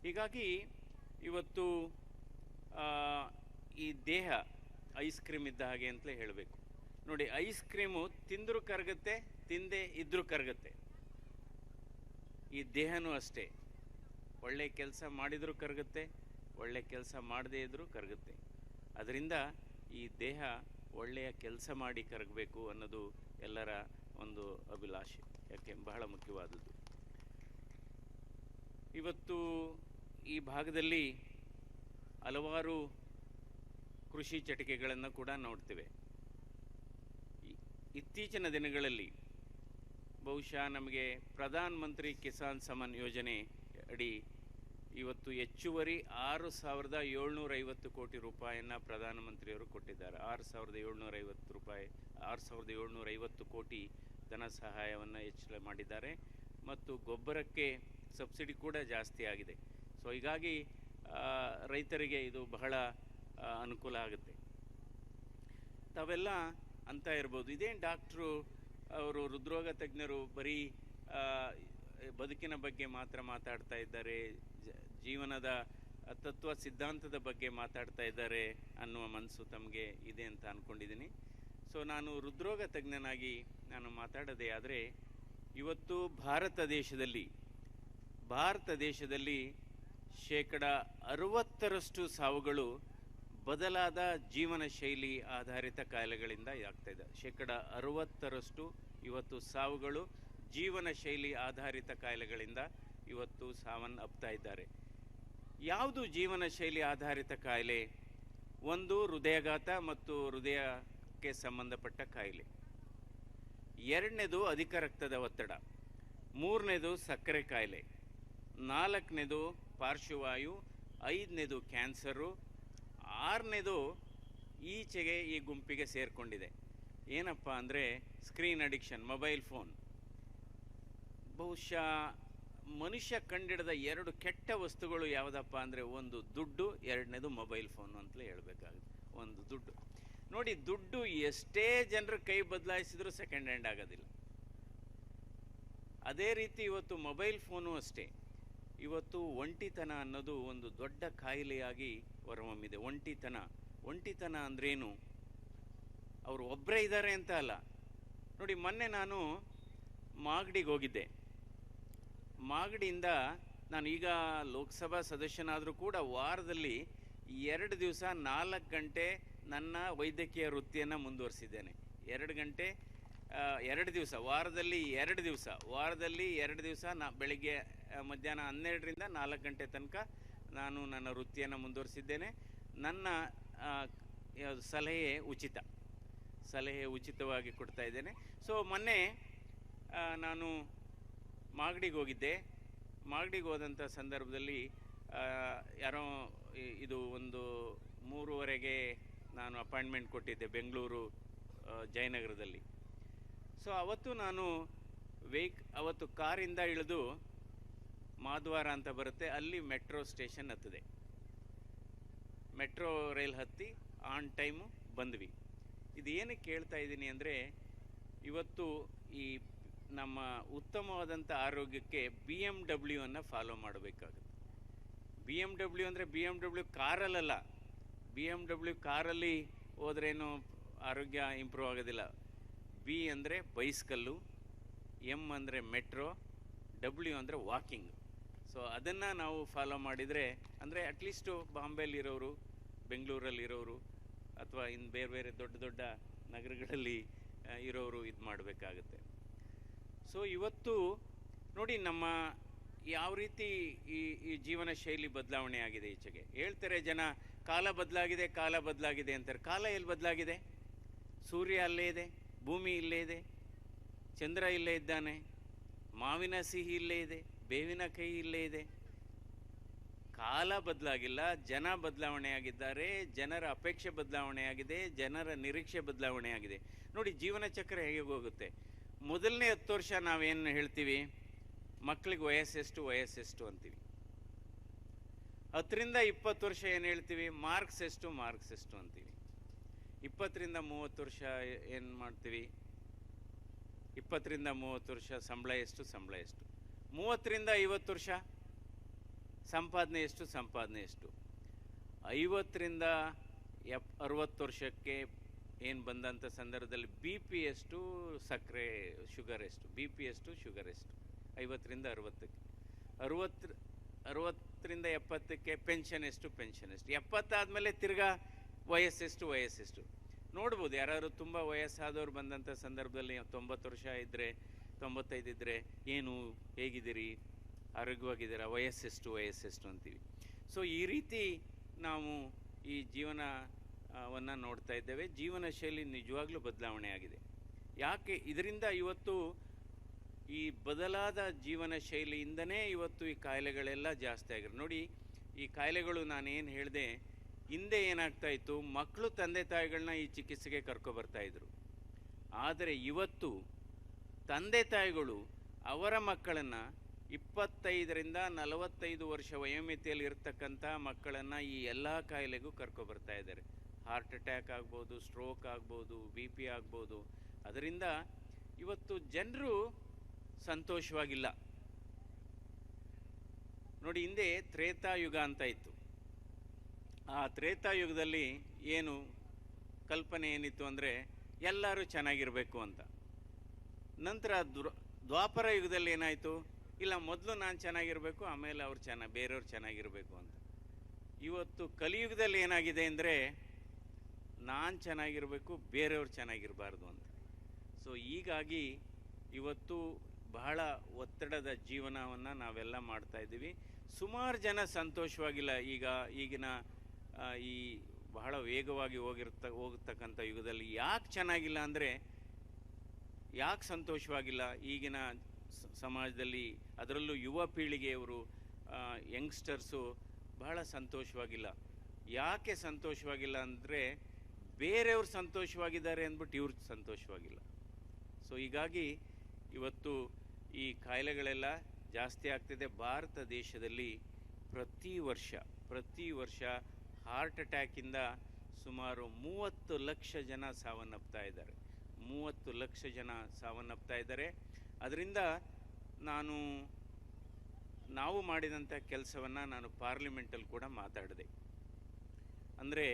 ಹೀಗಾಗಿ ಇವತ್ತು ಈ ದೇಹ ಐಸ್ ಕ್ರೀಮ್ ಇದ್ದ ಹಾಗೆ ಅಂತಲೇ ಹೇಳಬೇಕು. ನೋಡಿ, ಐಸ್ ಕ್ರೀಮು ತಿಂದರೂ ಕರಗುತ್ತೆ, ತಿಂದೇ ಇದ್ರೂ ಕರಗುತ್ತೆ. ಈ ದೇಹನೂ ಅಷ್ಟೇ, ಒಳ್ಳೆ ಕೆಲಸ ಮಾಡಿದರೂ ಕರಗುತ್ತೆ, ಒಳ್ಳೆ ಕೆಲಸ ಮಾಡದೇ ಇದ್ದರೂ ಕರಗುತ್ತೆ. ಅದರಿಂದ ಈ ದೇಹ ಒಳ್ಳೆಯ ಕೆಲಸ ಮಾಡಿ ಕರಗಬೇಕು ಅನ್ನೋದು ಎಲ್ಲರ ಒಂದು ಅಭಿಲಾಷೆ. ಯಾಕೆ ಬಹಳ ಮುಖ್ಯವಾದದ್ದು. ಇವತ್ತು ಈ ಭಾಗದಲ್ಲಿ ಹಲವಾರು ಕೃಷಿ ಚಟುವಟಿಕೆಗಳನ್ನು ಕೂಡ ನೋಡ್ತೇವೆ. ಇತ್ತೀಚಿನ ದಿನಗಳಲ್ಲಿ ಬಹುಶಃ ನಮಗೆ ಪ್ರಧಾನ ಮಂತ್ರಿ ಕಿಸಾನ್ ಸಮ್ಮಾನ್ ಯೋಜನೆ ಅಡಿ ಇವತ್ತು ಹೆಚ್ಚುವರಿ 6,750 ಕೋಟಿ ರೂಪಾಯಿಯನ್ನು ಪ್ರಧಾನಮಂತ್ರಿಯವರು ಕೊಟ್ಟಿದ್ದಾರೆ. 6,750 ಕೋಟಿ ಧನ ಸಹಾಯವನ್ನು ಹೆಚ್ಚಳ ಮಾಡಿದ್ದಾರೆ. ಮತ್ತು ಗೊಬ್ಬರಕ್ಕೆ ಸಬ್ಸಿಡಿ ಕೂಡ ಜಾಸ್ತಿ ಆಗಿದೆ. ಸೊ ಹೀಗಾಗಿ ರೈತರಿಗೆ ಇದು ಬಹಳ ಅನುಕೂಲ ಆಗುತ್ತೆ. ತಾವೆಲ್ಲ ಅಂತ ಇರ್ಬೋದು, ಇದೇನು ಡಾಕ್ಟ್ರು ಅವರು ಹೃದ್ರೋಗ ತಜ್ಞರು ಬರೀ ಬದುಕಿನ ಬಗ್ಗೆ ಮಾತ್ರ ಮಾತಾಡ್ತಾ ಇದ್ದಾರೆ, ಜೀವನದ ತತ್ವ ಸಿದ್ಧಾಂತದ ಬಗ್ಗೆ ಮಾತಾಡ್ತಾ ಇದ್ದಾರೆ ಅನ್ನುವ ಮನಸ್ಸು ತಮಗೆ ಇದೆ ಅಂತ ಅಂದ್ಕೊಂಡಿದ್ದೀನಿ. ಸೊ ನಾನು ಹೃದ್ರೋಗ ತಜ್ಞನಾಗಿ ನಾನು ಮಾತಾಡೋದೇ ಆದರೆ, ಇವತ್ತು ಭಾರತ ದೇಶದಲ್ಲಿ 60% ಸಾವುಗಳು ಬದಲಾದ ಜೀವನ ಶೈಲಿ ಆಧಾರಿತ ಕಾಯಿಲೆಗಳಿಂದ ಆಗ್ತಾ ಇದೆ. 60% ಇವತ್ತು ಸಾವುಗಳು ಜೀವನ ಶೈಲಿ ಆಧಾರಿತ ಕಾಯಿಲೆಗಳಿಂದ ಇವತ್ತು ಸಾವನ್ನು ಅಪ್ತಾ ಇದ್ದಾರೆ. ಯಾವುದು ಜೀವನ ಶೈಲಿ ಆಧಾರಿತ ಕಾಯಿಲೆ? ಒಂದು ಹೃದಯಾಘಾತ ಮತ್ತು ಹೃದಯಕ್ಕೆ ಸಂಬಂಧಪಟ್ಟ ಕಾಯಿಲೆ, ಎರಡನೇದು ಅಧಿಕ ರಕ್ತದ ಒತ್ತಡ, ಮೂರನೇದು ಸಕ್ಕರೆ ಕಾಯಿಲೆ, ನಾಲ್ಕನೇದು ಪಾರ್ಶ್ವವಾಯು, ಐದನೇದು ಕ್ಯಾನ್ಸರು, ಆರನೇದು ಈಚೆಗೆ ಈ ಗುಂಪಿಗೆ ಸೇರಿಕೊಂಡಿದೆ. ಏನಪ್ಪ ಅಂದರೆ ಸ್ಕ್ರೀನ್ ಅಡಿಕ್ಷನ್, ಮೊಬೈಲ್ ಫೋನ್. ಬಹುಶಃ ಮನುಷ್ಯ ಕಂಡಿಡಿದ 2 ಕೆಟ್ಟ ವಸ್ತುಗಳು ಯಾವುದಪ್ಪ ಅಂದರೆ, ಒಂದು ದುಡ್ಡು, ಎರಡನೇದು ಮೊಬೈಲ್ ಫೋನು ಅಂತಲೇ ಹೇಳಬೇಕಾಗುತ್ತೆ. ಒಂದು ದುಡ್ಡು ನೋಡಿ, ದುಡ್ಡು ಎಷ್ಟೇ ಜನರ ಕೈ ಬದಲಾಯಿಸಿದ್ರೂ ಸೆಕೆಂಡ್ ಹ್ಯಾಂಡ್ ಆಗೋದಿಲ್ಲ. ಅದೇ ರೀತಿ ಇವತ್ತು ಮೊಬೈಲ್ ಫೋನು ಅಷ್ಟೇ. ಇವತ್ತು ಒಂಟಿತನ ಅನ್ನೋದು ಒಂದು ದೊಡ್ಡ ಕಾಯಿಲೆಯಾಗಿ ಹೊರಹೊಮ್ಮಿದೆ. ಒಂಟಿತನ ಅಂದ್ರೇನು? ಅವರು ಒಬ್ಬರೇ ಇದ್ದಾರೆ ಅಂತ ಅಲ್ಲ. ನೋಡಿ, ಮೊನ್ನೆ ನಾನು ಮಾಗಡಿಗೆ ಹೋಗಿದ್ದೆ. ಮಾಗಡಿಯಿಂದ ನಾನು ಈಗ ಲೋಕಸಭಾ ಸದಸ್ಯನಾದರೂ ಕೂಡ ವಾರದಲ್ಲಿ 2 ದಿವಸ 4 ಗಂಟೆ ನನ್ನ ವೈದ್ಯಕೀಯ ವೃತ್ತಿಯನ್ನು ಮುಂದುವರಿಸಿದ್ದೇನೆ. 2 ಗಂಟೆ 2 ದಿವಸ, ವಾರದಲ್ಲಿ 2 ದಿವಸ ಬೆಳಿಗ್ಗೆ ಮಧ್ಯಾಹ್ನ 12ರಿಂದ 4 ಗಂಟೆ ತನಕ ನಾನು ನನ್ನ ವೃತ್ತಿಯನ್ನು ಮುಂದುವರಿಸಿದ್ದೇನೆ. ನನ್ನ ಸಲಹೆ ಉಚಿತವಾಗಿ ಕೊಡ್ತಾ ಇದ್ದೇನೆ. ಸೊ ಮೊನ್ನೆ ನಾನು ಮಾಗಡಿಗೆ ಹೋಗಿದ್ದೆ. ಮಾಗಡಿಗೆ ಹೋದಂಥ ಸಂದರ್ಭದಲ್ಲಿ ಯಾರೋ ಇದು ಒಂದು 3:30ಗೆ ನಾನು ಅಪಾಯಿಂಟ್ಮೆಂಟ್ ಕೊಟ್ಟಿದ್ದೆ ಬೆಂಗಳೂರು ಜಯನಗರದಲ್ಲಿ. ಸೊ ಅವತ್ತು ನಾನು ಅವತ್ತು ಕಾರಿಂದ ಇಳಿದು ಮಾಧವಾರ ಅಂತ ಬರುತ್ತೆ, ಅಲ್ಲಿ ಮೆಟ್ರೋ ಸ್ಟೇಷನ್ ಹತ್ತಿದೆ. ಮೆಟ್ರೋ ರೈಲ್ ಹತ್ತಿ ಆನ್ ಟೈಮು ಬಂದ್ವಿ. ಇದು ಏನಕ್ಕೆ ಕೇಳ್ತಾ ಇದ್ದೀನಿ ಅಂದರೆ, ಇವತ್ತು ಈ ನಮ್ಮ ಉತ್ತಮವಾದಂಥ ಆರೋಗ್ಯಕ್ಕೆ BMW ಅನ್ನು ಫಾಲೋ ಮಾಡಬೇಕಾಗುತ್ತೆ. BMW ಅಂದರೆ BMW ಕಾರಲ್ಲ. BMW ಕಾರಲ್ಲಿ ಹೋದ್ರೇನು ಆರೋಗ್ಯ ಇಂಪ್ರೂವ್ ಆಗೋದಿಲ್ಲ. B ಅಂದರೆ ಬೈಸ್ಕಲ್ಲು, M ಅಂದರೆ ಮೆಟ್ರೋ, W ಅಂದರೆ ವಾಕಿಂಗ್. ಸೊ ಅದನ್ನು ನಾವು ಫಾಲೋ ಮಾಡಿದರೆ, ಅಂದರೆ ಅಟ್ಲೀಸ್ಟು ಬಾಂಬೆಯಲ್ಲಿರೋರು, ಬೆಂಗಳೂರಲ್ಲಿರೋರು ಅಥವಾ ಇನ್ನು ಬೇರೆ ದೊಡ್ಡ ನಗರಗಳಲ್ಲಿ ಇರೋರು ಇದು ಮಾಡಬೇಕಾಗುತ್ತೆ. ಸೊ ಇವತ್ತು ನೋಡಿ, ನಮ್ಮ ಯಾವ ರೀತಿ ಈ ಜೀವನ ಶೈಲಿ ಬದಲಾವಣೆ ಆಗಿದೆ. ಈಚೆಗೆ ಹೇಳ್ತಾರೆ ಜನ, ಕಾಲ ಬದಲಾಗಿದೆ ಅಂತಾರೆ. ಕಾಲ ಎಲ್ಲಿ ಬದಲಾಗಿದೆ? ಸೂರ್ಯ ಅಲ್ಲೇ ಇದೆ, ಭೂಮಿ ಇಲ್ಲೇ ಇದೆ, ಚಂದ್ರ ಇಲ್ಲೇ ಇದ್ದಾನೆ, ಮಾವಿನ ಸಿಹಿ ಇಲ್ಲೇ ಇದೆ, ಬೇವಿನ ಕೈ ಇಲ್ಲೇ ಇದೆ. ಕಾಲ ಬದಲಾಗಿಲ್ಲ, ಜನ ಬದಲಾವಣೆ ಆಗಿದ್ದಾರೆ, ಜನರ ಅಪೇಕ್ಷೆ ಬದಲಾವಣೆ ಆಗಿದೆ, ಜನರ ನಿರೀಕ್ಷೆ ಬದಲಾವಣೆ ಆಗಿದೆ. ನೋಡಿ, ಜೀವನ ಚಕ್ರ ಹೇಗೆ ಹೋಗುತ್ತೆ? ಮೊದಲನೇ 10 ವರ್ಷ ನಾವೇನು ಹೇಳ್ತೀವಿ, ಮಕ್ಕಳಿಗೆ ವಯಸ್ಸೆಷ್ಟು ಅಂತೀವಿ. 10ರಿಂದ 20 ವರ್ಷ ಏನು ಹೇಳ್ತೀವಿ, ಮಾರ್ಕ್ಸ್ ಎಷ್ಟು ಅಂತೀವಿ. 20ರಿಂದ 30 ವರ್ಷ ಏನು ಮಾಡ್ತೀವಿ, 20ರಿಂದ 30 ವರ್ಷ ಸಂಬಳ ಎಷ್ಟು. 30ರಿಂದ 50 ವರ್ಷ ಸಂಪಾದನೆ ಎಷ್ಟು. 50ರಿಂದ 60 ವರ್ಷಕ್ಕೆ ಏನು ಬಂದಂಥ ಸಂದರ್ಭದಲ್ಲಿ ಬಿ ಪಿ ಎಷ್ಟು, ಸಕ್ಕರೆ ಶುಗರ್ ಎಷ್ಟು, ಬಿ ಪಿ ಎಷ್ಟು, ಶುಗರ್ ಎಷ್ಟು. 50ರಿಂದ 60ಕ್ಕೆ 60ರಿಂದ 70ಕ್ಕೆ ಪೆನ್ಷನ್ ಎಷ್ಟು. 70 ಆದಮೇಲೆ ತಿರ್ಗಾ ವಯಸ್ಸೆಷ್ಟು. ನೋಡ್ಬೋದು, ಯಾರಾದ್ರು ತುಂಬ ವಯಸ್ಸಾದವ್ರು ಬಂದಂಥ ಸಂದರ್ಭದಲ್ಲಿ 90 ವರ್ಷ ಇದ್ದರೆ, 95 ಇದ್ದರೆ, ಏನು ಹೇಗಿದ್ದೀರಿ, ಆರೋಗ್ಯವಾಗಿದ್ದೀರಾ, ವಯಸ್ಸೆಷ್ಟು ಅಂತೀವಿ. ಸೊ ಈ ರೀತಿ ನಾವು ಈ ಜೀವನವನ್ನು ನೋಡ್ತಾ ಇದ್ದೇವೆ. ಜೀವನ ಶೈಲಿ ನಿಜವಾಗ್ಲೂ ಬದಲಾವಣೆ ಆಗಿದೆ. ಯಾಕೆ ಇದರಿಂದ ಇವತ್ತು ಈ ಬದಲಾದ ಜೀವನ ಶೈಲಿಯಿಂದನೇ ಇವತ್ತು ಈ ಕಾಯಿಲೆಗಳೆಲ್ಲ ಜಾಸ್ತಿ ಆಗಿರೋ. ನೋಡಿ, ಈ ಕಾಯಿಲೆಗಳು ನಾನೇನು ಹೇಳಿದೆ, ಹಿಂದೆ ಏನಾಗ್ತಾ ಇತ್ತು, ಮಕ್ಕಳು ತಂದೆ ತಾಯಿಗಳನ್ನ ಈ ಚಿಕಿತ್ಸೆಗೆ ಕರ್ಕೊಬರ್ತಾಯಿದ್ರು. ಆದರೆ ಇವತ್ತು ತಂದೆ ತಾಯಿಗಳು ಅವರ ಮಕ್ಕಳನ್ನು 25ರಿಂದ 45 ವರ್ಷ ವಯೋಮಿತಿಯಲ್ಲಿ ಇರ್ತಕ್ಕಂಥ ಮಕ್ಕಳನ್ನು ಈ ಎಲ್ಲ ಕಾಯಿಲೆಗೂ ಕರ್ಕೊಬರ್ತಾ ಇದ್ದಾರೆ. ಹಾರ್ಟ್ ಅಟ್ಯಾಕ್ ಆಗ್ಬೋದು, ಸ್ಟ್ರೋಕ್ ಆಗ್ಬೋದು, ಬಿ ಪಿ ಆಗ್ಬೋದು. ಅದರಿಂದ ಇವತ್ತು ಜನರು ಸಂತೋಷವಾಗಿಲ್ಲ. ನೋಡಿ, ಹಿಂದೆ ತ್ರೇತಾಯುಗ ಅಂತ ಇತ್ತು. ಆ ತ್ರೇತಾಯುಗದಲ್ಲಿ ಏನು ಕಲ್ಪನೆ ಏನಿತ್ತು ಅಂದರೆ ಎಲ್ಲರೂ ಚೆನ್ನಾಗಿರಬೇಕು ಅಂತ. ನಂತರ ದ್ವಾಪರ ಯುಗದಲ್ಲಿ ಏನಾಯಿತು, ಇಲ್ಲ ಮೊದಲು ನಾನು ಚೆನ್ನಾಗಿರಬೇಕು, ಆಮೇಲೆ ಬೇರೆಯವ್ರು ಚೆನ್ನಾಗಿರಬೇಕು ಅಂತ. ಇವತ್ತು ಕಲಿಯುಗದಲ್ಲಿ ಏನಾಗಿದೆ ಅಂದರೆ ನಾನು ಚೆನ್ನಾಗಿರಬೇಕು, ಬೇರೆಯವ್ರು ಚೆನ್ನಾಗಿರಬಾರ್ದು ಅಂತ. ಸೊ ಹೀಗಾಗಿ ಇವತ್ತು ಬಹಳ ಒತ್ತಡದ ಜೀವನವನ್ನು ನಾವೆಲ್ಲ ಮಾಡ್ತಾ ಇದ್ದೀವಿ. ಸುಮಾರು ಜನ ಸಂತೋಷವಾಗಿಲ್ಲ. ಈಗಿನ ಈ ಬಹಳ ವೇಗವಾಗಿ ಹೋಗತಕ್ಕಂಥ ಯುಗದಲ್ಲಿ ಯಾಕೆ ಚೆನ್ನಾಗಿಲ್ಲ ಅಂದರೆ, ಯಾಕೆ ಸಂತೋಷವಾಗಿಲ್ಲ ಈಗಿನ ಸಮಾಜದಲ್ಲಿ, ಅದರಲ್ಲೂ ಯುವ ಪೀಳಿಗೆಯವರು, ಯಂಗ್ಸ್ಟರ್ಸು ಬಹಳ ಸಂತೋಷವಾಗಿಲ್ಲ. ಯಾಕೆ ಸಂತೋಷವಾಗಿಲ್ಲ ಅಂದರೆ, ಬೇರೆಯವ್ರು ಸಂತೋಷವಾಗಿದ್ದಾರೆ ಅಂದ್ಬಿಟ್ಟು ಇವ್ರು ಸಂತೋಷವಾಗಿಲ್ಲ. ಸೊ ಹೀಗಾಗಿ ಇವತ್ತು ಈ ಕಾಯಿಲೆಗಳೆಲ್ಲ ಜಾಸ್ತಿ ಆಗ್ತಿದೆ. ಭಾರತ ದೇಶದಲ್ಲಿ ಪ್ರತಿ ವರ್ಷ ಹಾರ್ಟ್ ಅಟ್ಯಾಕಿಂದ ಸುಮಾರು 30 ಲಕ್ಷ ಜನ ಸಾವನ್ನಪ್ತಾ ಇದ್ದಾರೆ. 30 ಲಕ್ಷ ಜನ ಸಾವನ್ನಪ್ತಾ ಇದ್ದಾರೆ. ಅದರಿಂದ ನಾವು ಮಾಡಿದಂಥ ಕೆಲಸವನ್ನು ನಾನು ಪಾರ್ಲಿಮೆಂಟಲ್ಲಿ ಕೂಡ ಮಾತಾಡಿದೆ. ಅಂದರೆ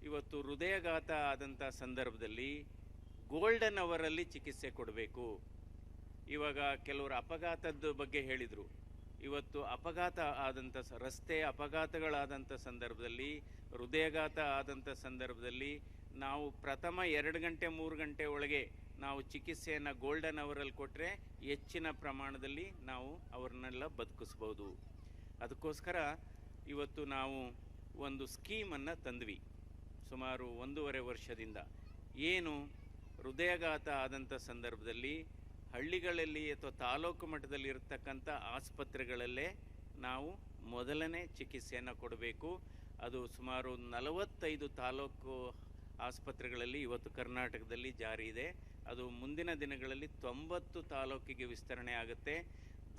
ಇವತ್ತು ಹೃದಯಾಘಾತ ಆದಂಥ ಸಂದರ್ಭದಲ್ಲಿ ಗೋಲ್ಡನ್ ಅವರಲ್ಲಿ ಚಿಕಿತ್ಸೆ ಕೊಡಬೇಕು. ಇವಾಗ ಕೆಲವರು ಅಪಘಾತದ ಬಗ್ಗೆ ಹೇಳಿದರು. ಇವತ್ತು ಅಪಘಾತ ಆದಂಥ ರಸ್ತೆ ಅಪಘಾತಗಳಾದಂಥ ಸಂದರ್ಭದಲ್ಲಿ, ಹೃದಯಾಘಾತ ಆದಂಥ ಸಂದರ್ಭದಲ್ಲಿ ನಾವು ಪ್ರಥಮ 2 ಗಂಟೆ 3 ಗಂಟೆ ಒಳಗೆ ನಾವು ಚಿಕಿತ್ಸೆಯನ್ನು ಗೋಲ್ಡನ್ ಅವರಲ್ಲಿ ಕೊಟ್ಟರೆ ಹೆಚ್ಚಿನ ಪ್ರಮಾಣದಲ್ಲಿ ನಾವು ಅವ್ರನ್ನೆಲ್ಲ ಬದುಕಿಸ್ಬೋದು. ಅದಕ್ಕೋಸ್ಕರ ಇವತ್ತು ನಾವು ಒಂದು ಸ್ಕೀಮನ್ನು ತಂದ್ವಿ ಸುಮಾರು 1.5 ವರ್ಷದಿಂದ. ಏನು, ಹೃದಯಾಘಾತ ಆದಂಥ ಸಂದರ್ಭದಲ್ಲಿ ಹಳ್ಳಿಗಳಲ್ಲಿ ಅಥವಾ ತಾಲೂಕು ಮಟ್ಟದಲ್ಲಿ ಇರತಕ್ಕಂಥ ಆಸ್ಪತ್ರೆಗಳಲ್ಲೇ ನಾವು ಮೊದಲನೇ ಚಿಕಿತ್ಸೆಯನ್ನು ಕೊಡಬೇಕು. ಅದು ಸುಮಾರು 45 ತಾಲೂಕು ಆಸ್ಪತ್ರೆಗಳಲ್ಲಿ ಇವತ್ತು ಕರ್ನಾಟಕದಲ್ಲಿ ಜಾರಿ ಇದೆ. ಅದು ಮುಂದಿನ ದಿನಗಳಲ್ಲಿ 90 ತಾಲೂಕಿಗೆ ವಿಸ್ತರಣೆ ಆಗುತ್ತೆ.